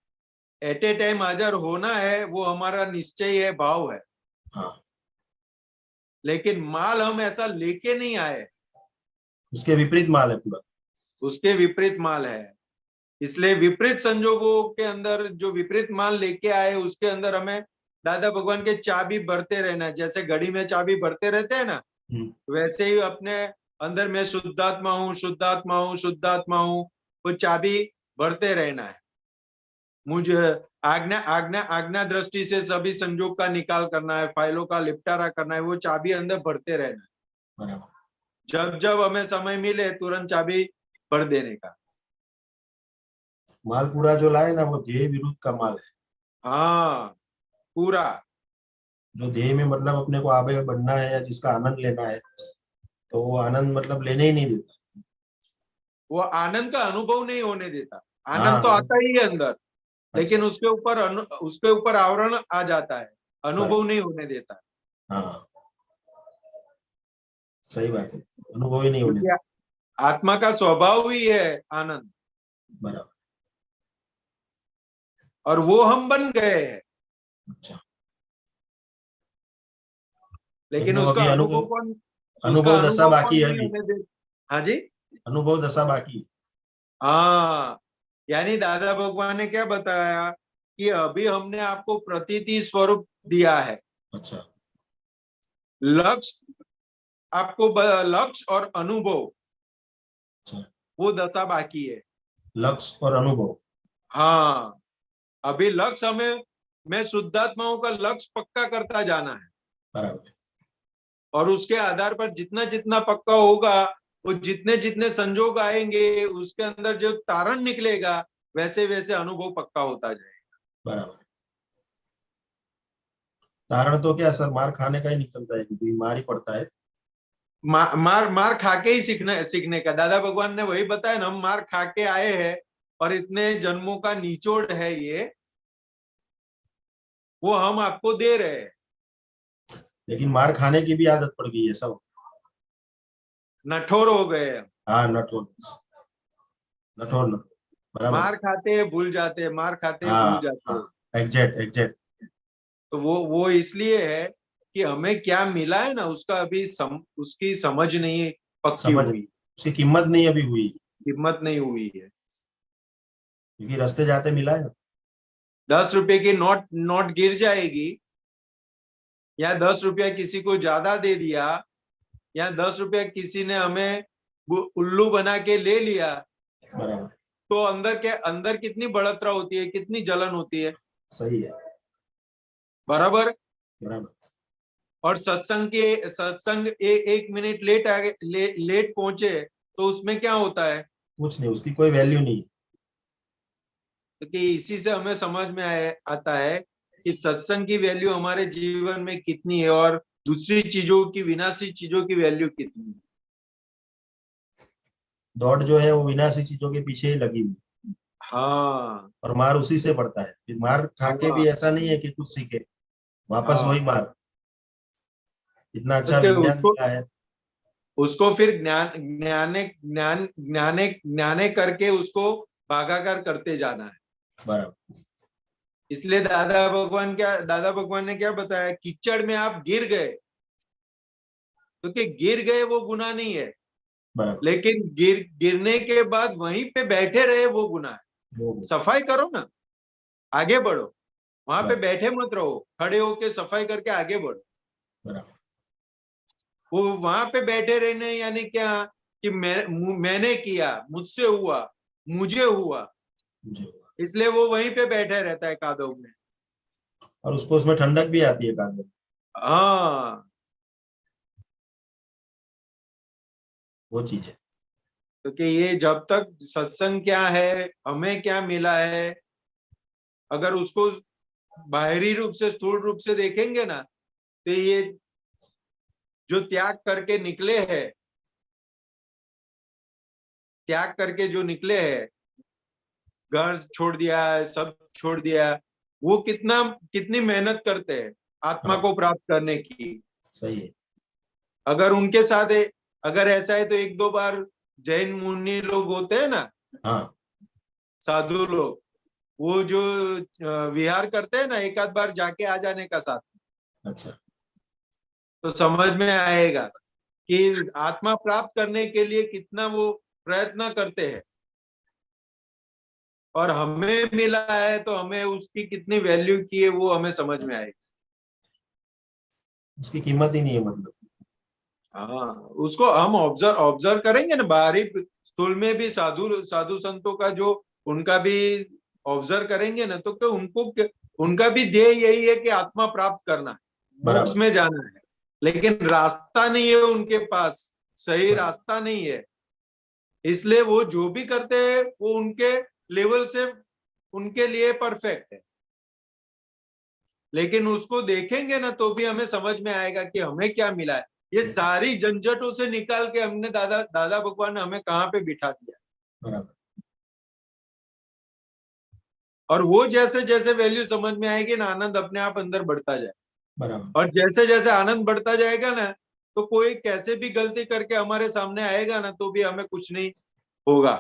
एट ए टाइम हाजिर होना है वो हमारा निश्चय है, भाव है। हाँ, लेकिन माल हम ऐसा लेके नहीं आए, उसके विपरीत माल है पूरा। उसके विपरीत माल है। इसलिए विपरीत संजोगों के अंदर जो विपरीत माल लेके आए उसके अंदर हमें दादा भगवान के चाबी भरते रहना। जैसे घड़ी में चाबी भरते रहते हैं ना, वैसे ही अपने अंदर में शुद्धात्मा हूँ, शुद्धात्मा हूँ, शुद्धात्मा हूँ, वो चाबी बढ़ते रहना है। मुझे आज्ञा आज्ञा आज्ञा दृष्टि से सभी संयोग का निकाल करना है, फाइलों का निपटारा करना है, वो चाबी अंदर भरते रहना है। बराबर। जब जब हमें समय मिले तुरंत चाबी भर देने का। माल पूरा जो लाए ना वो ध्येय विरुद्ध का माल है। हाँ पूरा। जो ध्येय में मतलब अपने को आगे बढ़ना है या जिसका आनंद लेना है, तो वो आनंद मतलब लेने ही नहीं देता। वो आनंद का अनुभव नहीं होने देता। हाँ, आनंद तो आता ही है अंदर, लेकिन अच्छा, उसके ऊपर आवरण आ जाता है, अनुभव बराबर। नहीं होने देता। हाँ, सही बात है, अनुभव ही नहीं होने क्योंकि देता। आत्मा का स्वभाव ही है आनंद, बराबर। और वो हम बन गए हैं, अच्छा, लेकिन वो उसका अभी अनुभव अनुभव दशा बाकी है नहीं अभी। होने दे। हाँ जी। अनुभव दशा बाकी है। हाँ, यानी दादा भगवान ने क्या बताया कि अभी हमने आपको प्रतीति स्वरूप दिया है। अच्छा, लक्ष्य आपको लक्ष्य और अनुभव, अच्छा, वो दशा बाकी है। लक्ष्य और अनुभव। हाँ, अभी लक्ष्य हमें, मैं शुद्धात्माओं का लक्ष्य पक्का करता जाना है, बराबर। और उसके आधार पर जितना जितना पक्का होगा, वो जितने जितने संजोग आएंगे उसके अंदर जो तारण निकलेगा, वैसे वैसे अनुभव पक्का होता जाएगा। बराबर। तारण तो क्या सर, मार खाने का ही निकलता है, क्योंकि मार ही पड़ता है। मार मार खा के ही सीखने का दादा भगवान ने वही बताया ना, हम मार खा के आए हैं, और इतने जन्मों का निचोड़ है ये, वो हम आपको दे रहे हैं। लेकिन मार खाने की भी आदत पड़ गई है सब। नठोर हो गए हम। हाँ, नठोर नठोर नठोर, बराबर। मार खाते हैं भूल जाते हैं, मार खाते हैं भूल हाँ, जाते हाँ, हैं। Exact exact. तो वो इसलिए है कि हमें क्या मिला है ना, उसका अभी उसकी समझ नहीं पक्की समझ, हुई, उसकी कीमत नहीं अभी हुई, हिम्मत नहीं हुई है। क्योंकि रास्ते जाते मिला है। 10 रुपए की नोट नोट गिर जाएगी, या 10 रुपया किसी को ज्यादा दे दिया, या 10 रुपया किसी ने हमें उल्लू बना के ले लिया, बराबर। तो अंदर कितनी बढ़ोतरी होती है, कितनी जलन होती है। सही है, बराबर। बराबर। और सत्संग 1 मिनट लेट पहुंचे, तो उसमें क्या होता है, कुछ नहीं, उसकी कोई वैल्यू नहीं। क्योंकि इसी से हमें समझ में आता है कि सत्संग की वैल्यू हमारे जीवन में कितनी है, और दूसरी चीजों की, विनाशी चीजों की वैल्यू कितनी है। दौड़ जो है वो विनाशी चीजों के पीछे ही लगी हुई, हाँ और मार उसी से पड़ता है। फिर मार खा के हाँ भी ऐसा नहीं है कि कुछ सीखे, वापस वही हाँ। मार। इतना अच्छा उसके विज्ञान उसको मिला है। उसको फिर ज्ञाने करके उसको भागाकार करते जाना है। बराबर। इसलिए दादा भगवान ने क्या बताया, कीचड़ में आप गिर गए, क्योंकि गिर गए वो गुनाह नहीं है, बराबर। लेकिन गिरने के बाद वहीं पे बैठे रहे वो गुनाह है। वो सफाई करो ना, आगे बढ़ो, वहां पे बराबर। बैठे मत रहो, खड़े होके सफाई करके आगे बढ़ो। बराबर। वो वहां पे बैठे रहने यानी क्या, कि मैंने किया, मुझसे हुआ, मुझे हुआ, जी। इसलिए वो वहीं पे बैठे रहता है कादव में। और उसको उसमें ठंडक भी आती है कादर, हाँ, वो चीज है। क्योंकि ये जब तक सत्संग क्या है, हमें क्या मिला है, अगर उसको बाहरी रूप से, स्थूल रूप से देखेंगे ना, तो ये जो त्याग करके जो निकले हैं, घर छोड़ दिया है, सब छोड़ दिया, वो कितनी मेहनत करते हैं आत्मा हाँ, को प्राप्त करने की। सही है। अगर उनके साथ अगर ऐसा है तो 1-2 बार जैन मुनि लोग होते हैं ना, हाँ, साधु लोग, वो जो विहार करते हैं ना, 1 आध बार जाके आ जाने का साथ, अच्छा। तो समझ में आएगा कि आत्मा प्राप्त करने के लिए कितना वो प्रयत्न करते हैं, और हमें मिला है तो हमें उसकी कितनी वैल्यू की है वो हमें समझ में आएगा। उसकी कीमत ही नहीं है मतलब। हाँ, उसको हम ऑब्जर्व करेंगे ना, बाहरी स्थूल में भी साधु साधु संतों का जो उनका भी ऑब्जर्व करेंगे ना, तो उनका भी ध्येय यही है कि आत्मा प्राप्त करना है, मोक्ष में जाना है, लेकिन रास्ता नहीं है उनके पास, सही रास्ता नहीं है। इसलिए वो जो भी करते हैं वो उनके लेवल से उनके लिए परफेक्ट है, लेकिन उसको देखेंगे ना तो भी हमें समझ में आएगा कि हमें क्या मिला है। ये सारी झंझटों से निकाल के हमने दादा भगवान ने हमें कहाँ पे बिठा दिया। और वो जैसे जैसे वैल्यू समझ में आएगी ना, आनंद अपने आप अंदर बढ़ता जाए। और जैसे जैसे आनंद बढ़ता जाएगा ना, तो कोई कैसे भी गलती करके हमारे सामने आएगा ना, तो भी हमें कुछ नहीं होगा,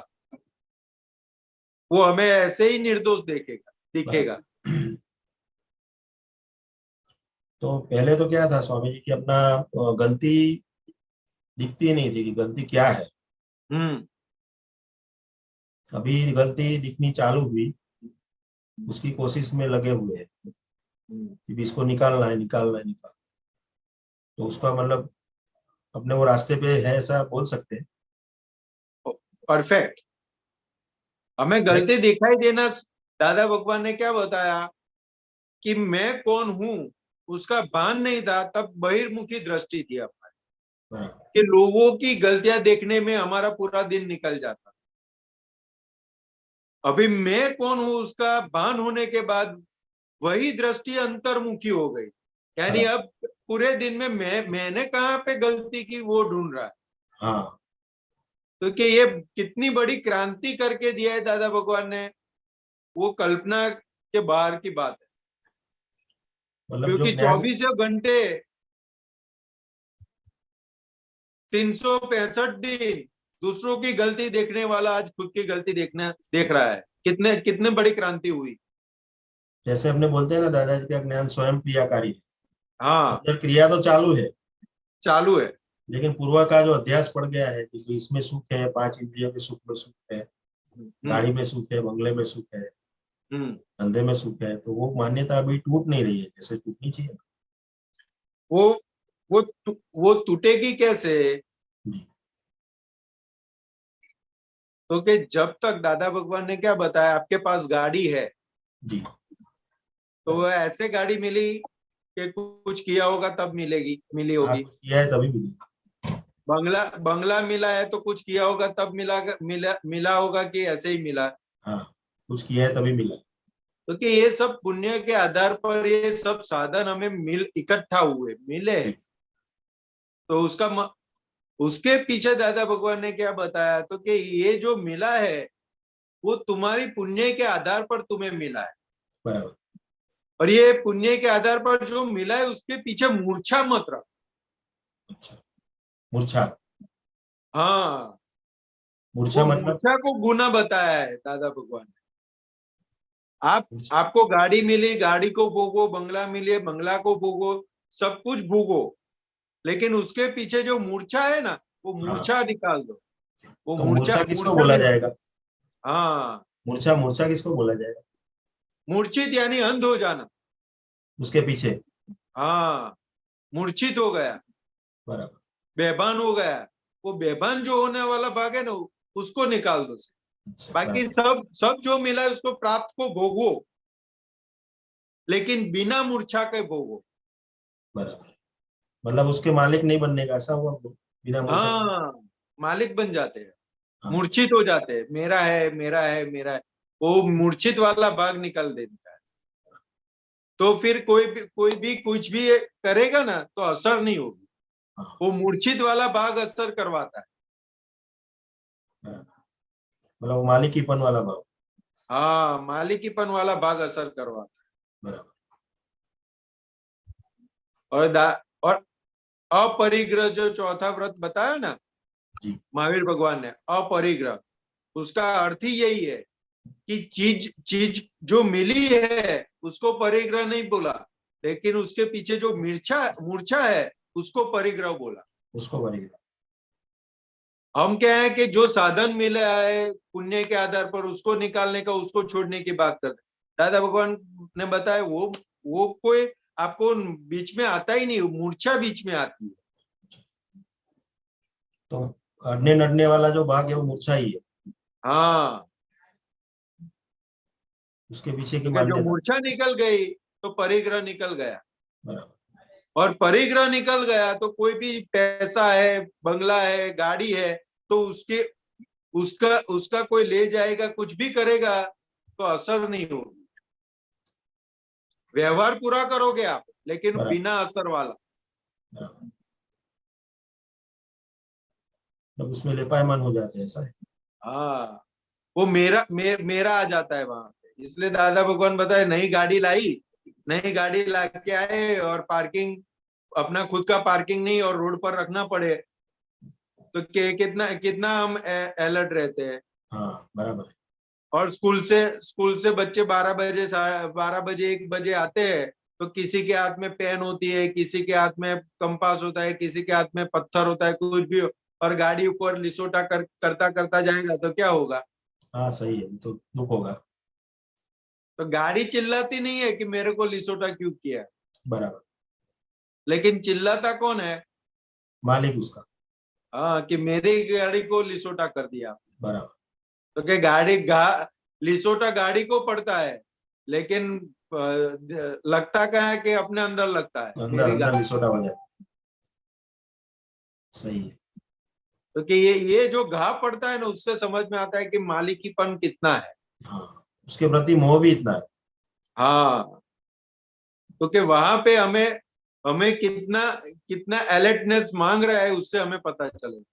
वो हमें ऐसे ही निर्दोष दिखेगा। तो पहले तो क्या था स्वामी जी की अपना गलती दिखती नहीं थी कि गलती क्या है। अभी गलती दिखनी चालू हुई, उसकी कोशिश में लगे हुए हैं कि इसको निकालना है। तो उसका मतलब अपने वो रास्ते पे है, ऐसा बोल सकते हैं। परफेक्ट। हमें गलती दिखाई देना, दादा भगवान ने क्या बताया कि मैं कौन हूं उसका भान नहीं था, तब बहिर्मुखी दृष्टि थी हमारी, कि लोगों की गलतियां देखने में हमारा पूरा दिन निकल जाता। अभी मैं कौन हूं उसका भान होने के बाद वही दृष्टि अंतर्मुखी हो गई, यानी अब पूरे दिन में मैंने कहाँ पे गलती की वो ढूंढ रहा है। हाँ। तो कि ये कितनी बड़ी क्रांति करके दिया है दादा भगवान ने, वो कल्पना के बाहर की बात है। क्योंकि 24 घंटे 365 दिन दूसरों की गलती देखने वाला आज खुद की गलती देख रहा है। कितने बड़ी क्रांति हुई। जैसे अपने बोलते हैं ना, दादाजी का ज्ञान स्वयं क्रियाकारी है। हाँ, क्रिया तो चालू है, लेकिन पूर्व का जो अध्यास पड़ गया है कि इसमें सुख है, 5 इंद्रियों के सुख में सुख है, गाड़ी में सुख है, बंगले में सुख है, धंधे में सुख है, तो वो मान्यता अभी टूट नहीं रही है जैसे टूटनी चाहिए। वो टूटेगी कैसे? तो कि जब तक दादा भगवान ने क्या बताया, आपके पास गाड़ी है जी, तो ऐसे गाड़ी मिली कि कुछ किया होगा तब मिली होगी। किया है तभी मिली। बंगला मिला है तो कुछ किया होगा तब मिला होगा कि ऐसे ही मिला। हाँ, कुछ किया है तभी मिला। क्योंकि ये सब पुण्य के आधार पर ये सब साधन हमें इकट्ठा मिले। तो उसके पीछे दादा भगवान ने क्या बताया, तो कि ये जो मिला है वो तुम्हारी पुण्य के आधार पर तुम्हें मिला है। बराबर। और ये पुण्य के आधार पर जो मिला है उसके पीछे मूर्छा मत रखो। अच्छा, मूर्छा। हाँ, मूर्छा वो मतलब मूर्छा को गुना बताया है दादा भगवान ने। आपको गाड़ी मिली, गाड़ी को भोगो, बंगला मिले, बंगला को भोगो, सब कुछ भोगो, लेकिन उसके पीछे जो मूर्छा है ना, वो मूर्छा निकाल दो। वो तो मूर्छा किसको बोला जाएगा? हाँ, मूर्छा किसको बोला जाएगा? मूर्छित यानी अंध हो जाना। उसके पीछे। हाँ, मूर्छित हो गया, बराबर। बेभान हो गया। वो बेभान जो होने वाला भाग है ना, उसको निकाल दो। बाकी सब जो मिला है उसको प्राप्त को भोगो, लेकिन बिना मूर्छा के भोगो। बराबर, मतलब उसके मालिक नहीं बनने का, ऐसा हुआ बिना मूर्छा। हाँ, मालिक बन जाते हैं, हाँ। मूर्छित हो जाते हैं, मेरा है मेरा है मेरा है, वो मूर्छित वाला भाग निकल देता है। तो फिर कोई भी कुछ भी करेगा ना तो असर नहीं होगी। हाँ। वो मूर्छित वाला भाग असर करवाता है। मतलब मालिकीपन वाला भाव। हाँ, मालिकीपन वाला भाग असर करवाता है। बराबर। और अपरिग्रह जो चौथा व्रत बताया ना महावीर भगवान ने, अपरिग्रह, उसका अर्थ ही यही है कि चीज जो मिली है उसको परिग्रह नहीं बोला, लेकिन उसके पीछे जो मूर्छा है उसको परिग्रह बोला। उसको परिग्रह। हम क्या है कि जो साधन मिला है पुण्य के आधार पर उसको निकालने का, उसको छोड़ने की बात करते। दादा भगवान ने बताया वो कोई आपको बीच में आता ही नहीं, मूर्छा बीच में आती है। तो अड़ने नड़ने वाला जो भाग है वो मूर्छा ही है। हाँ, उसके पीछे की जो मान्यता। मूर्छा निकल गई तो परिग्रह निकल गया, बराबर, और परिग्रह निकल गया तो कोई भी पैसा है, बंगला है, गाड़ी है, तो उसका कोई ले जाएगा, कुछ भी करेगा तो असर नहीं होगी। व्यवहार पूरा करोगे आप, लेकिन बराबर, बिना असर वाला। बराबर। मतलब उसमें लेपायमान हो जाते हैं, ऐसा है। हाँ, वो मेरा आ जाता है वहां पे। इसलिए दादा भगवान बताए, नई गाड़ी लाई, नई गाड़ी ला के आए और पार्किंग, अपना खुद का पार्किंग नहीं और रोड पर रखना पड़े, तो कितना कितना हम अलर्ट रहते हैं। हाँ, बराबर है। और स्कूल से बच्चे 12 बजे 1 बजे आते हैं, तो किसी के हाथ में पेन होती है, किसी के हाथ में कंपास होता है, किसी के हाथ में पत्थर होता है, कुछ भी हो, और गाड़ी ऊपर लिसोटा करता करता जाएगा तो क्या होगा? हाँ, सही है, तो दुख होगा। तो गाड़ी चिल्लाती नहीं है कि मेरे को लिसोटा क्यों किया, बराबर, लेकिन चिल्लाता कौन है? मालिक उसका। हाँ, कि मेरी गाड़ी को लिसोटा कर दिया। बराबर, तो क्या लिसोटा गाड़ी को पड़ता है, लेकिन लगता क्या है कि अपने अंदर लगता है, अंदर मेरी अंदर गाड़ी। लिसोटा हो जाता है। सही है। तो कि ये जो घाव पड़ता है ना, उससे समझ में आता है कि मालिकीपन कितना है। हाँ, उसके प्रति मोह भी इतना है। हाँ, तो कि वहां पे हमें हमें कितना कितना अलर्टनेस मांग रहा है, उससे हमें पता चलेगा।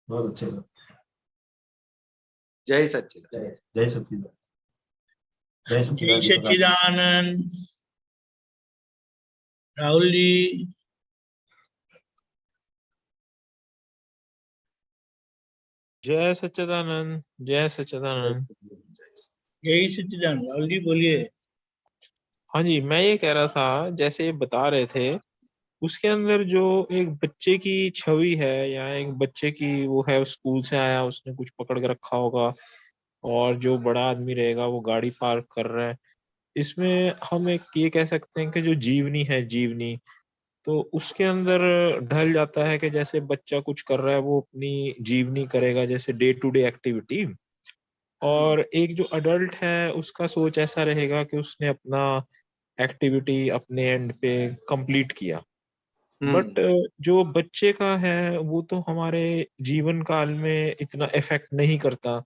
बहुत अच्छे से। जय सच्चिदानंद। जय सच्चिदानंद। जय जय सच्चिदानंद। सच्चिदानंद। राहुल जी। जय सच्चिदानंद, जय सच्चिदानंद। जय सच्चिदानंद। राहुल जी बोलिए। हाँ जी, मैं ये कह रहा था, जैसे बता रहे थे, उसके अंदर जो एक बच्चे की छवि है, या एक बच्चे की वो है, स्कूल से आया, उसने कुछ पकड़ के रखा होगा, और जो बड़ा आदमी रहेगा वो गाड़ी पार्क कर रहा है। इसमें हम एक ये कह सकते हैं कि जो जीवनी है, जीवनी, तो उसके अंदर ढल जाता है कि जैसे बच्चा कुछ कर रहा है वो अपनी जीवनी करेगा, जैसे डे टू डे एक्टिविटी। और एक जो अडल्ट है उसका सोच ऐसा रहेगा कि उसने अपना एक्टिविटी अपने एंड पे कंप्लीट किया। बट जो बच्चे का है वो तो हमारे जीवन काल में इतना इफेक्ट नहीं करता,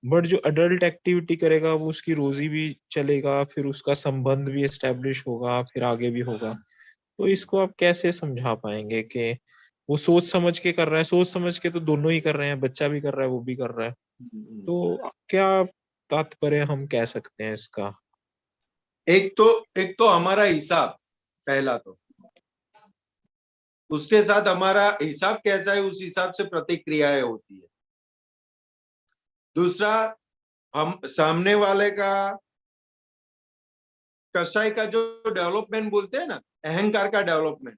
बट जो अडल्ट एक्टिविटी करेगा वो उसकी रोजी भी चलेगा, फिर उसका संबंध भी एस्टेब्लिश होगा, फिर आगे भी होगा। तो इसको आप कैसे समझा पाएंगे कि वो सोच समझ के कर रहा है? सोच समझ के तो दोनों ही कर रहे हैं, बच्चा भी कर रहा है, वो भी कर रहा है। तो क्या तात्पर्य हम कह सकते हैं इसका? एक तो हमारा हिसाब, पहला तो उसके साथ हमारा हिसाब कैसा है, उस हिसाब से प्रतिक्रियाएं होती है। दूसरा, हम सामने वाले का कसाई का जो डेवलपमेंट बोलते हैं ना, अहंकार का डेवलपमेंट,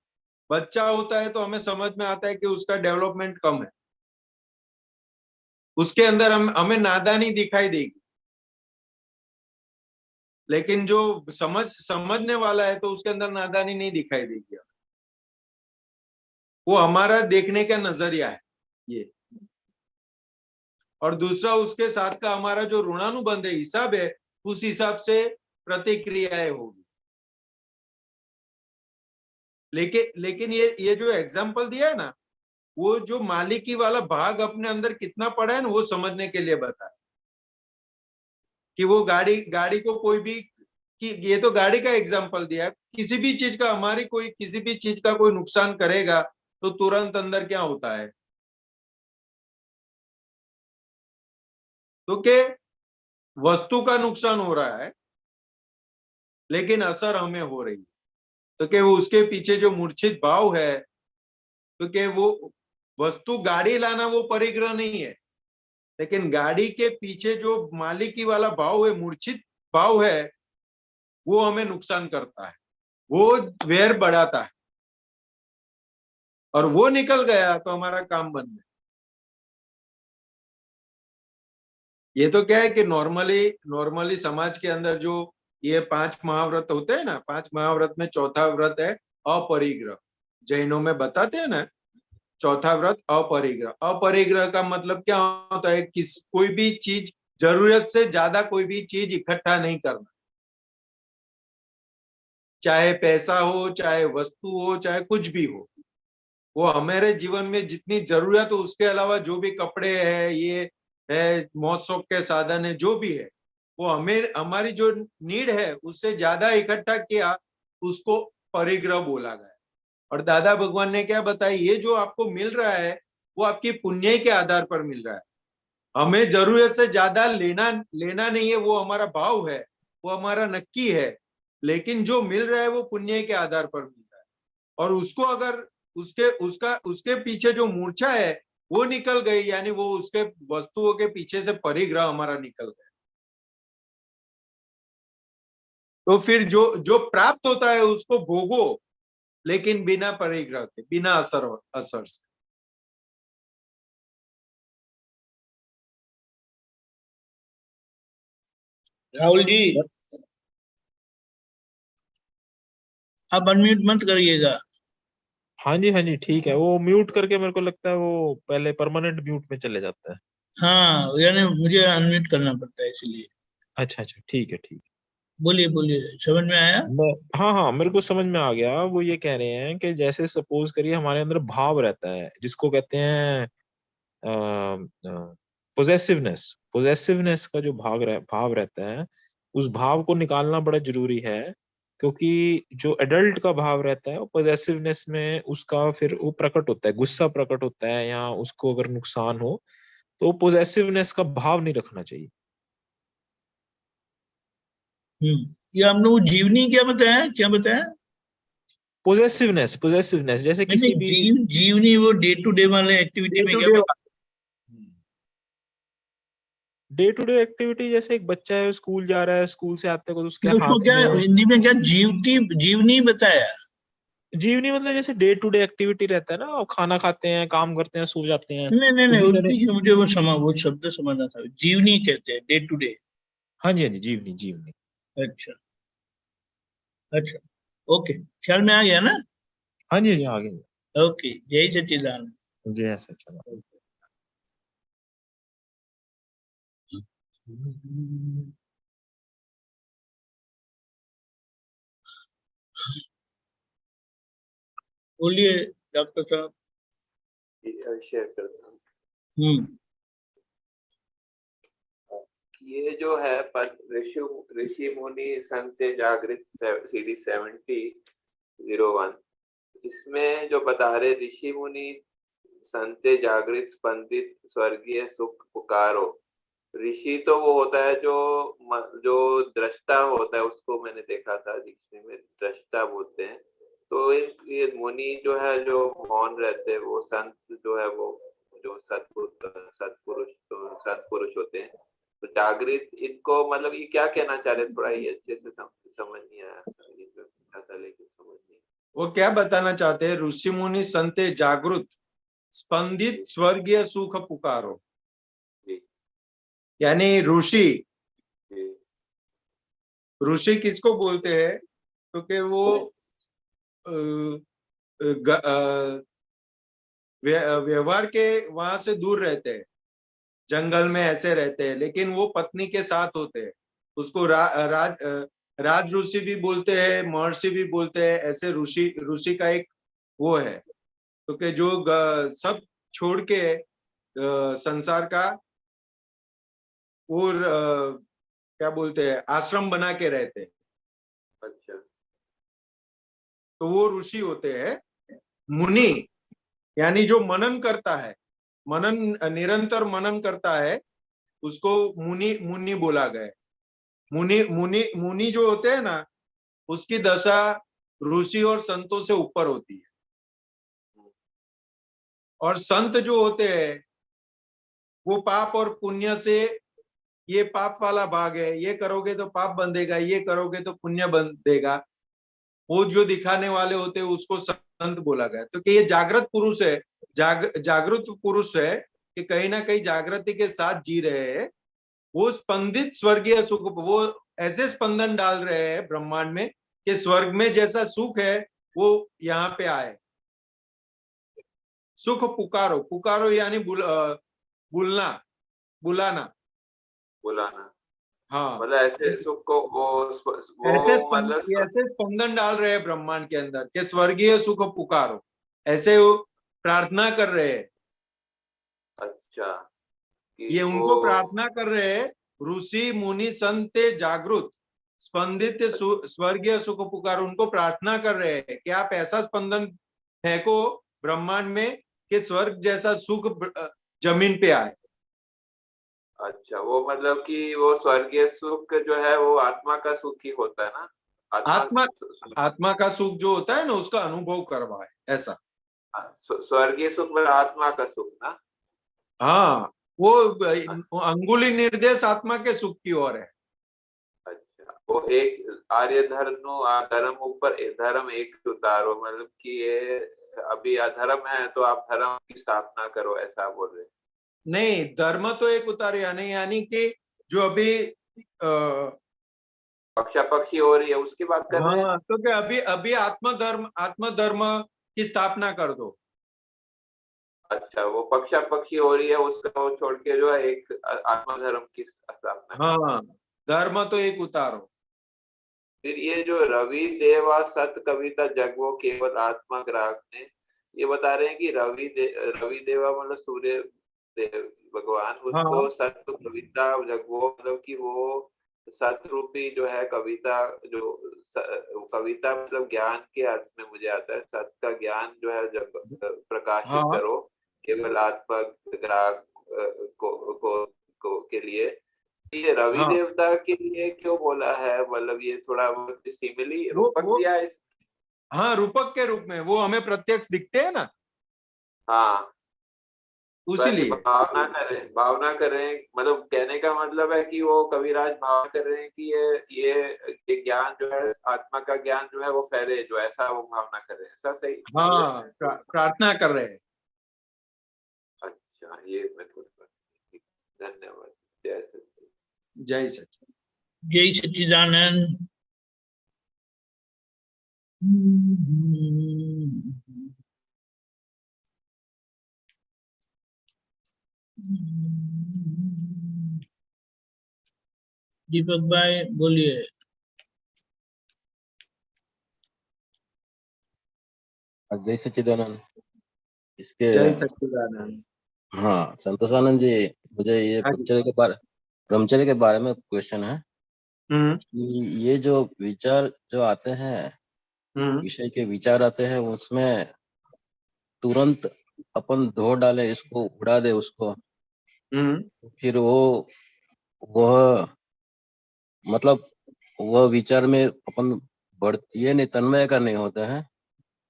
बच्चा होता है तो हमें समझ में आता है कि उसका डेवलपमेंट कम है, उसके अंदर हमें नादानी दिखाई देगी। लेकिन जो समझने वाला है तो उसके अंदर नादानी नहीं दिखाई देगी। वो हमारा देखने का नजरिया है ये। और दूसरा, उसके साथ का हमारा जो ऋणानुबंध है, हिसाब है, उस हिसाब से प्रतिक्रियाएं होगी। लेकिन ये जो एग्जाम्पल दिया है ना, वो जो मालिकी वाला भाग अपने अंदर कितना पड़ा है ना, वो समझने के लिए बताया कि वो गाड़ी को कोई भी, कि ये तो गाड़ी का एग्जाम्पल दिया है, किसी भी चीज का, हमारी कोई किसी भी चीज का कोई नुकसान करेगा तो तुरंत अंदर क्या होता है, तो के वस्तु का नुकसान हो रहा है लेकिन असर हमें हो रही है। तो के उसके पीछे जो मूर्छित भाव है, तो के वो वस्तु गाड़ी लाना वो परिग्रह नहीं है, लेकिन गाड़ी के पीछे जो मालिकी वाला भाव है, मूर्छित भाव है, वो हमें नुकसान करता है, वो वैर बढ़ाता है, और वो निकल गया तो हमारा काम बन गया। ये तो क्या है कि नॉर्मली समाज के अंदर जो ये 5 महाव्रत होते हैं ना, 5 महाव्रत में चौथा व्रत है अपरिग्रह। जैनों में बताते हैं ना चौथा व्रत अपरिग्रह। अपरिग्रह का मतलब क्या होता है? कोई भी चीज, जरूरत से ज्यादा कोई भी चीज इकट्ठा नहीं करना, चाहे पैसा हो, चाहे वस्तु हो, चाहे कुछ भी हो। वो हमारे जीवन में जितनी जरूरत हो, उसके अलावा जो भी कपड़े है, ये है, मौज शौक के साधन है, जो भी है, वो हमारी जो नीड है उससे ज्यादा इकट्ठा किया, उसको परिग्रह बोला गया। और दादा भगवान ने क्या बताया? ये जो आपको मिल रहा है वो आपकी पुण्य के आधार पर मिल रहा है। हमें जरूरत से ज्यादा लेना नहीं है, वो हमारा भाव है, वो हमारा नक्की है। लेकिन जो मिल रहा है वो पुण्य के आधार पर मिल रहा है। और उसको अगर उसके पीछे जो मूर्छा है वो निकल गई, यानी वो उसके वस्तुओं के पीछे से परिग्रह हमारा निकल गया, तो फिर जो प्राप्त होता है उसको भोगो, लेकिन बिना परिग्रह के, बिना असर से। राहुल जी, आप अनम्यूट मत करिएगा। हाँ जी ठीक है। वो म्यूट करके मेरे को लगता है वो पहले परमानेंट म्यूट में चले जाता है। हाँ, यानी मुझे अनम्यूट करना पड़ता है इसलिए। अच्छा ठीक है ठीक है। बोलिए बोलिए, समझ में आया? हाँ मेरे को समझ में आ गया। वो ये कह रहे हैं कि जैसे सपोज करिए हमारे अंदर भाव रहता है जिसको कहते हैं पोजेसिवनेस का जो भाव रहता है, उस भाव को निकालना बड़ा जरूरी है। क्योंकि जो एडल्ट का भाव रहता है वो पोजेसिवनेस में उसका फिर वो प्रकट होता है, गुस्सा प्रकट होता है, या उसको अगर नुकसान हो तो पोजेसिवनेस का भाव नहीं रखना चाहिए। ये हम लोग जीवनी क्या बताया? पोजेसिवनेस जैसे नहीं किसी नहीं, भी जीवनी वो डे टू डे वाले एक्टिविटी में क्या डे टू डे एक्टिविटी, जैसे एक बच्चा है स्कूल जा रहा है, स्कूल से आते को तो उसके तो उसको हाथ क्या में हिंदी में क्या जीवनी बताया? जीवनी मतलब जैसे डे टू डे एक्टिविटी रहता है ना, खाना खाते हैं, काम करते हैं, सो जाते हैं, नहीं, उसी तरह। उसी से मुझे वो शब्द समझना था। जीवनी कहते हैं डे टू डे। हाँ जी जीवनी। अच्छा अच्छा, ओके, ख्याल में आ गया ना? हाँ जी आगे। ओके, जय सच्चिदानंद। जी ऐसा चला। बोलिए डॉक्टर साहब। शेयर करता हूँ। हम्म ये जो है पद ऋषि मुनि संत जागृत CD 7001, इसमें जो बता रहे ऋषि मुनि संत जागृत स्पंदित स्वर्गीय सुख पुकारो। ऋषि तो वो होता है जो दृष्टा होता है, उसको मैंने देखा था डिक्शनरी में, दृष्टा बोलते हैं। तो ये मुनि जो है जो मौन रहते हैं, वो संत जो है वो जो सत्पुरुष होते हैं। तो जागृत, इनको मतलब ये क्या कहना चाह रहे, थोड़ा ये अच्छे से समझ नहीं आया था, लेकिन समझ नहीं। वो क्या बताना चाहते हैं? ऋषि मुनि संत जागृत स्पंदित स्वर्गीय सुख पुकारो, यानी ऋषि किसको बोलते हैं? क्योंकि वो व्यवहार के वहां से दूर रहते हैं, जंगल में ऐसे रहते हैं, लेकिन वो पत्नी के साथ होते हैं। उसको राज ऋषि भी बोलते हैं, महर्षि भी बोलते हैं। ऐसे ऋषि का एक वो है, क्योंकि जो सब छोड़ के संसार का और क्या बोलते हैं, आश्रम बना के रहते हैं। अच्छा, तो वो ऋषि होते हैं। मुनि यानी जो मनन करता है, निरंतर मनन करता है, उसको मुनि बोला गया। मुनि जो होते हैं ना, उसकी दशा ऋषि और संतों से ऊपर होती है। और संत जो होते हैं वो पाप और पुण्य से, ये पाप वाला भाग है, ये करोगे तो पाप बंधेगा, ये करोगे तो पुण्य बंधेगा, वो जो दिखाने वाले होते हैं उसको संत बोला गया। तो कि ये जागृत पुरुष है, जागृत पुरुष है कि कहीं ना कहीं जागृति के साथ जी रहे हैं। वो स्पंदित स्वर्गीय सुख, वो ऐसे स्पंदन डाल रहे हैं ब्रह्मांड में कि स्वर्ग में जैसा सुख है वो यहाँ पे आए। सुख पुकारो, पुकारो यानी बुलाना, बुलाना। हाँ, मतलब ऐसे सुख को मतलब ऐसे स्पंदन डाल रहे हैं ब्रह्मांड के अंदर कि स्वर्गीय सुख पुकारो, ऐसे वो प्रार्थना कर रहे हैं। अच्छा, कि ये वो उनको प्रार्थना कर रहे हैं, ऋषि मुनि संत जागृत स्पंदित स्वर्गीय सुख पुकारो, उनको प्रार्थना कर रहे हैं कि आप ऐसा स्पंदन फेंको ब्रह्मांड में कि स्वर्ग जैसा सुख जमीन पे आए। अच्छा, वो मतलब कि वो स्वर्गीय सुख जो है वो आत्मा का सुख ही होता है ना? आत्मा का सुख जो होता है ना, उसका अनुभव करवाए, ऐसा। स्वर्गीय सुख मतलब आत्मा का सुख ना? हाँ, वो अंगुली निर्देश आत्मा के सुख की ओर है। अच्छा, वो एक आर्य धर्म नु धर्म ऊपर धर्म एक उतारो, मतलब कि ये अभी अधर्म है तो आप धर्म की स्थापना करो, ऐसा बोल रहे? नहीं, धर्म तो एक उतारो, यानी कि जो अभी पक्षापक्षी हो रही है उसकी बात कर रहे हैं? हाँ, तो क्या अभी आत्मधर्म की स्थापना कर दो। अच्छा, वो पक्षापक्षी हो रही है उसका वो छोड़ के जो है एक आत्मधर्म की स्थापना। हाँ, धर्म तो एक उतारो। फिर ये जो रवि देवा सत कविता जगवो केवल आत्मा ग्राहक ने, ये बता रहे हैं कि रवि देवा मतलब सूर्य देव भगवान, उसको हाँ, सत कविता जगवो मतलब कि वो सत रूपी जो है कविता, जो कविता मतलब ज्ञान के अर्थ में मुझे आता है, सत का ज्ञान जो है जग प्रकाशित हाँ, करो केवल आत्मा ग्राहक को के लिए। ये रवि हाँ, देवता के लिए क्यों बोला है? मतलब ये थोड़ा बहुत सिमिली रूपक वो दिया है हाँ, रूपक के रूप में वो हमें प्रत्यक्ष दिखते हैं ना, हाँ, तो ऐसी उसीलिए। भावना करें, मतलब कहने का मतलब है कि वो कविराज भावना कर रहे हैं कि ये ज्ञान जो है आत्मा का ज्ञान जो है वो फैले, जो ऐसा वो भावना कर रहे हैं, ऐसा सही सही है? हाँ, प्रार्थना कर रहे हैं। अच्छा, ये मैं धन्यवाद। जय सच्चिदानंद। जय सच्चिदानंद। जय सच्चिदानंद। दीपक भाई बोलिए। जय सच्चिदानंद। इसके जय सच्चिदानंद। हाँ, संतोषानंद जी, मुझे ये हाँ जी। ब्रह्मचर्य के बारे में क्वेश्चन है कि ये जो विचार जो आते हैं, विषय के विचार आते हैं, उसमें तुरंत अपन धो डाले, इसको उड़ा दे उसको, फिर वह मतलब वह विचार में अपन ये नहीं तन्मय का नहीं होता है,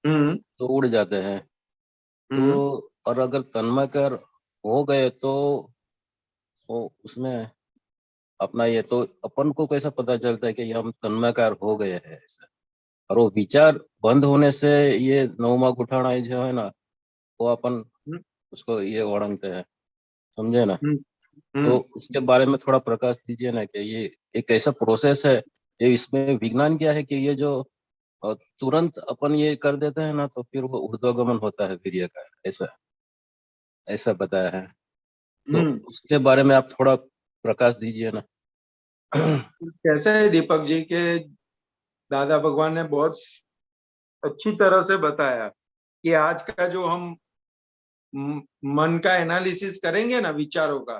तो उड़ जाते हैं। तो और अगर तन्मय कर हो गए तो वो उसमें अपना ये तो अपन को कैसा पता चलता है कि हम तन्मयकार हो गए हैं ऐसा। और वो विचार बंद होने से ये नौमा उठाना जो है ना, वो अपन उसको ये ओढ़ंगते हैं, समझे ना? तो उसके बारे में थोड़ा प्रकाश दीजिए ना कि ये एक ऐसा प्रोसेस है, ये इसमें विज्ञान क्या है कि ये जो तुरंत अपन ये कर देते हैं ना, तो फिर वो ऊर्ध्वगमन होता है वीर्य का, ऐसा ऐसा बताया है। तो उसके बारे में आप थोड़ा प्रकाश दीजिए ना। कैसा है दीपक जी के दादा भगवान ने बहुत अच्छी तरह से बताया कि आज का जो हम मन का एनालिसिस करेंगे ना विचारों का,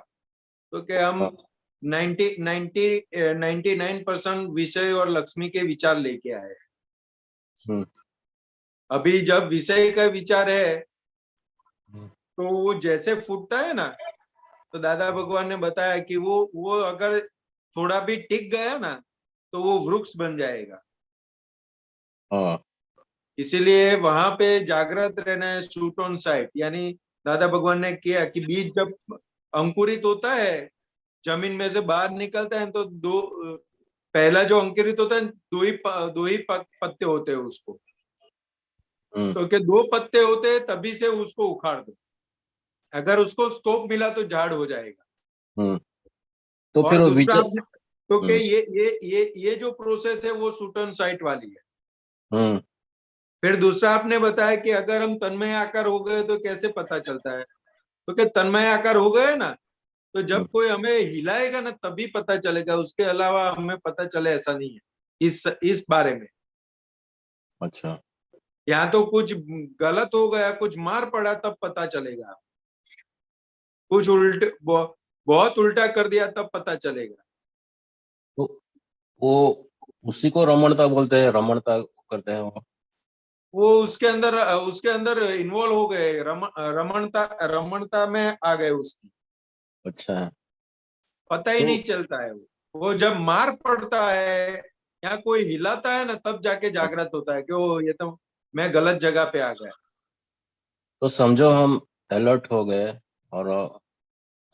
तो क्या हम 99% विषय और लक्ष्मी के विचार लेके आए। अभी जब विषय का विचार है तो वो जैसे फूटता है ना, तो दादा भगवान ने बताया कि वो अगर थोड़ा भी टिक गया ना, तो वो वृक्ष बन जाएगा। इसीलिए वहां पे जागृत रहना है, शूट ऑन साइट। यानी दादा भगवान ने किया कि बीज जब अंकुरित होता है, जमीन में से बाहर निकलता है, तो पहला जो अंकुरित होता है, दो ही पत्ते होते हैं उसको। तो क्या 2 पत्ते होते हैं, तभी से उसको उखाड़ दो। अगर उसको स्कोप मिला तो झाड़ हो जाएगा। तो और फिर दूसरा, तो क्या ये जो प्रोसेस है वो शूट ऑन साइट वाली है। फिर दूसरा आपने बताया कि अगर हम तन्मय आकार हो गए तो कैसे पता चलता है, तो क्या तन्मय आकार हो गए ना तो जब कोई हमें हिलाएगा ना तभी पता चलेगा, उसके अलावा हमें पता चले ऐसा नहीं है इस बारे में। अच्छा, यहाँ तो कुछ गलत हो गया, कुछ मार पड़ा तब पता चलेगा, कुछ बहुत उल्टा कर दिया तब पता चलेगा। तो वो उसी को रमणता बोलते हैं, रमणता करते हैं वो उसके अंदर इन्वॉल्व हो गए, रमणता में आ गए उसकी। अच्छा, पता ही तो नहीं चलता है वो जब मार पड़ता है या कोई हिलाता है ना तब जाके जागृत होता है कि वो ये तो मैं गलत जगह पे आ गया। तो समझो हम अलर्ट हो गए और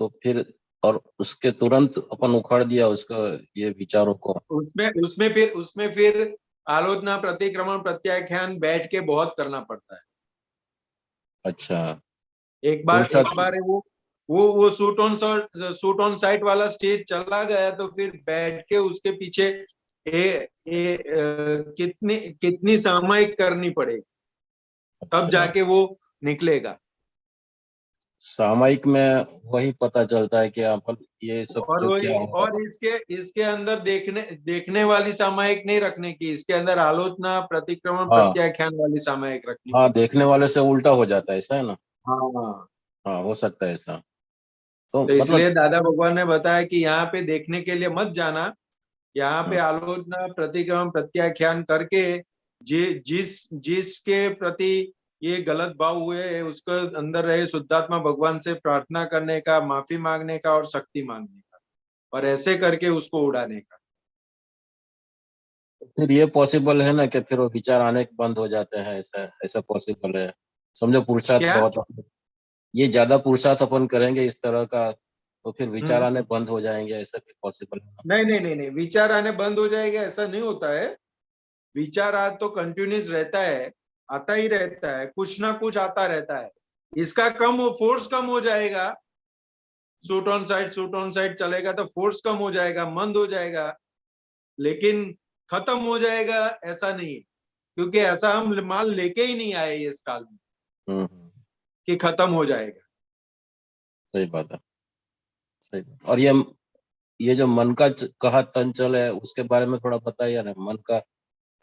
तो फिर और उसके तुरंत अपन उखाड़ दिया उसका ये विचारों को। उसमें फिर आलोचना, प्रतिक्रमण, प्रत्याख्यान बैठ के बहुत करना पड़ता है। अच्छा, एक बार वो शूट ऑन साइट वाला स्टेज चला गया तो फिर बैठ के उसके पीछे कितनी सामयिक करनी पड़ेगी तब अच्छा, जाके वो निकलेगा। सामयिक में वही पता चलता है कि अपन ये सब और जो क्या वही, हो और रहा इसके अंदर देखने वाली सामयिक नहीं रखने की, इसके अंदर आलोचना, प्रतिक्रमण, है। हाँ प्रत्याख्यान वाली सामयिक रखनी हाँ, पड़ती देखने वाले से उल्टा हो जाता है, ऐसा है ना। है। हाँ, हाँ, हो सकता है ऐसा। तो तो मतलब इसलिए दादा भगवान ने बताया कि यहाँ पे देखने के लिए मत जाना, यहाँ पे हाँ, आलोचना, प्रतिक्रमण, प्रत्याख्यान करके जिसके प्रति ये गलत भाव हुए है उसको अंदर रहे शुद्धात्मा भगवान से प्रार्थना करने का, माफी मांगने का और शक्ति मांगने का, और ऐसे करके उसको उड़ाने का। फिर ये पॉसिबल है ना कि फिर वो विचार आने बंद हो जाते हैं, ऐसा ऐसा पॉसिबल है। समझो पुरुषार्थ क्या? बहुत ये ज्यादा पुरुषार्थ अपन करेंगे इस तरह का तो फिर विचार हम्म। आने बंद हो जाएंगे, ऐसा भी पॉसिबल है ना। नहीं नहीं नहीं नहीं, विचार आने बंद हो जाएगा ऐसा नहीं होता है। विचार आज तो कंटिन्यूस रहता है, आता ही रहता है, कुछ ना कुछ आता रहता है। इसका फोर्स कम हो जाएगा, शूट ऑन साइड चलेगा तो फोर्स कम हो जाएगा, मंद हो जाएगा, लेकिन खत्म हो जाएगा ऐसा नहीं है, क्योंकि ऐसा हम माल लेके ही नहीं आए इस काल में कि खत्म हो जाएगा। सही बात है, सही बात। और ये जो मन का कहा तंचल है उसके बारे में थोड़ा बताइए ना।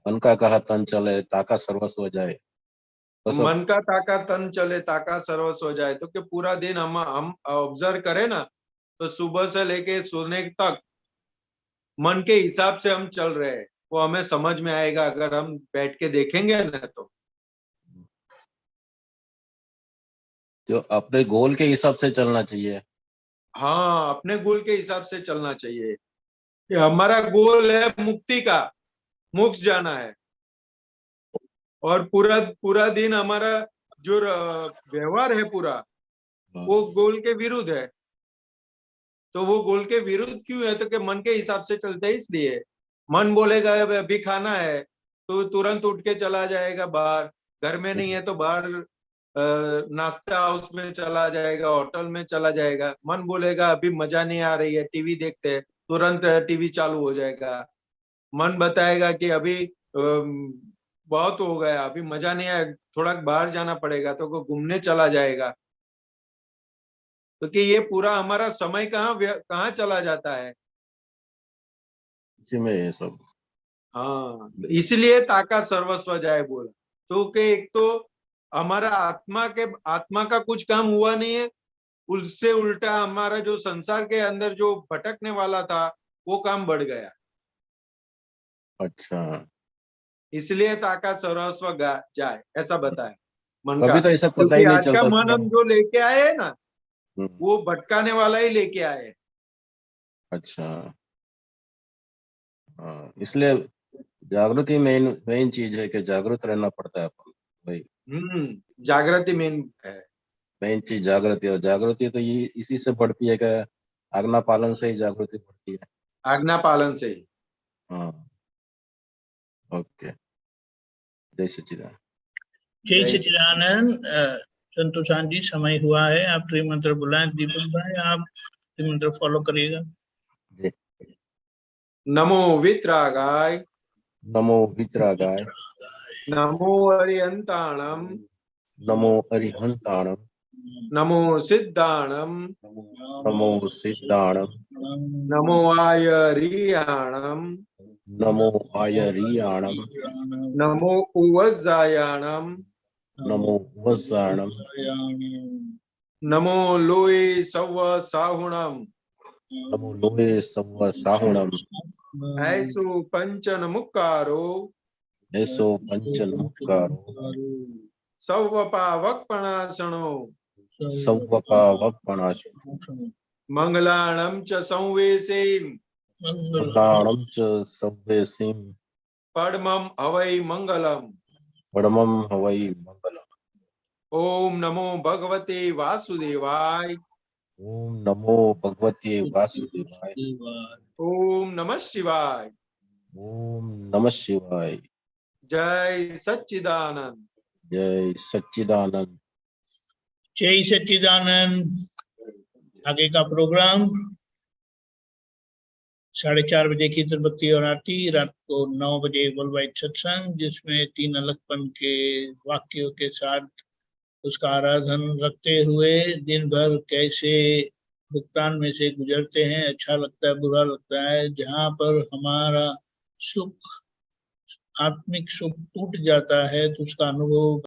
मन का कहा तंचल है, ताका सर्वस्व जाए, तो सब मन का ताका तन चले, ताका सर्वस्व हो जाए, तो कि पूरा दिन हम ऑब्जर्व करें ना तो सुबह से लेके सोने तक मन के हिसाब से हम चल रहे हैं, वो हमें समझ में आएगा अगर हम बैठ के देखेंगे ना तो अपने गोल के हिसाब से चलना चाहिए। हाँ, अपने गोल के हिसाब से चलना चाहिए। ये हमारा गोल है मुक्ति का, मोक्ष जाना है, और पूरा पूरा दिन हमारा जो व्यवहार है पूरा वो गोल के विरुद्ध है। तो वो गोल के विरुद्ध क्यों है, तो कि मन के हिसाब से चलते हैं इसलिए। मन बोलेगा अभी खाना है तो तुरंत उठ के चला जाएगा बाहर, घर में नहीं है तो बाहर नाश्ता हाउस में चला जाएगा, होटल में चला जाएगा। मन बोलेगा अभी मजा नहीं आ रही है, टीवी देखते हैं, तुरंत टीवी चालू हो जाएगा। मन बताएगा कि अभी बहुत हो गया, अभी मजा नहीं आया, थोड़ा बाहर जाना पड़ेगा, तो वो घूमने चला जाएगा। तो कि ये पूरा हमारा समय कहाँ चला जाता है। इसी में ये सब। हाँ, तो इसलिए ताका सर्वस्व जाए बोला, तो कि एक तो हमारा आत्मा का कुछ काम हुआ नहीं है, उससे उल्टा हमारा जो संसार के अंदर जो भटकने वाला था वो काम बढ़ गया। अच्छा, इसलिए ताका सर्वस्व जाए ऐसा बताया मन का, कभी तो ऐसा पता क्योंकि ही नहीं आज का चलता मन था। हम जो लेके आए हैं ना वो भटकाने वाला ही लेके आए हैं। अच्छा, हाँ, इसलिए जागृति मेन मेन चीज है कि जागृत रहना पड़ता है अपन भाई। जागृति मेन है। मेन चीज जागृति, और जागृति तो ये इसी से बढ़ती है कि आज्ञा पालन से ही जागृति बढ़ती है। आज्ञा पालन से ही। हाँ, ओके, जय सच्चिदानंद। जय जय सच्चिदानंद। संतोषान जी, समय हुआ है, आप त्रिमंत्र बुलाएं। दीपक भाई, आप त्रिमंत्र फॉलो करिएगा। जय। नमो वितरागाय, नमो वितरागाय, नमो अरिहंताणम नमो अरिहंताणम नमो सिद्धाणम नमो सिद्धाणम नमो आयरियाणम नमो आयरियाणम नमो उवज्जायाणम नमो वज्राणम नमो लोए सव साहुणम नमो लोहे सव साहुणम ऐसो पंचन मुक्कारो ऐसो पंचनमुक्कारो सवपावकपणासणो सव्वपावपणाशो मंगलाणम च संवेशे मंगलाणं च सव्येसिं पद्मम हवै मंगलम परमं हवै मंगलम्। ओम नमो भगवते वासुदेवाय ओम नमो भगवते वासुदेवाय ओम नमः शिवाय ओम नमः शिवाय। जय सच्चिदानंद जय सच्चिदानंद। जय सच्चिदानंद। आगे का प्रोग्राम 4:30 बजे की तिरुपति और आरती, रात को 9 बजे वर्ल्ड वाइड सत्संग, जिसमें 3 अलगपन के वाक्यों के साथ उसका आराधन रखते हुए दिन भर कैसे भुगतान में से गुजरते हैं, अच्छा लगता है, बुरा लगता है, जहाँ पर हमारा सुख, आत्मिक सुख टूट जाता है तो उसका अनुभव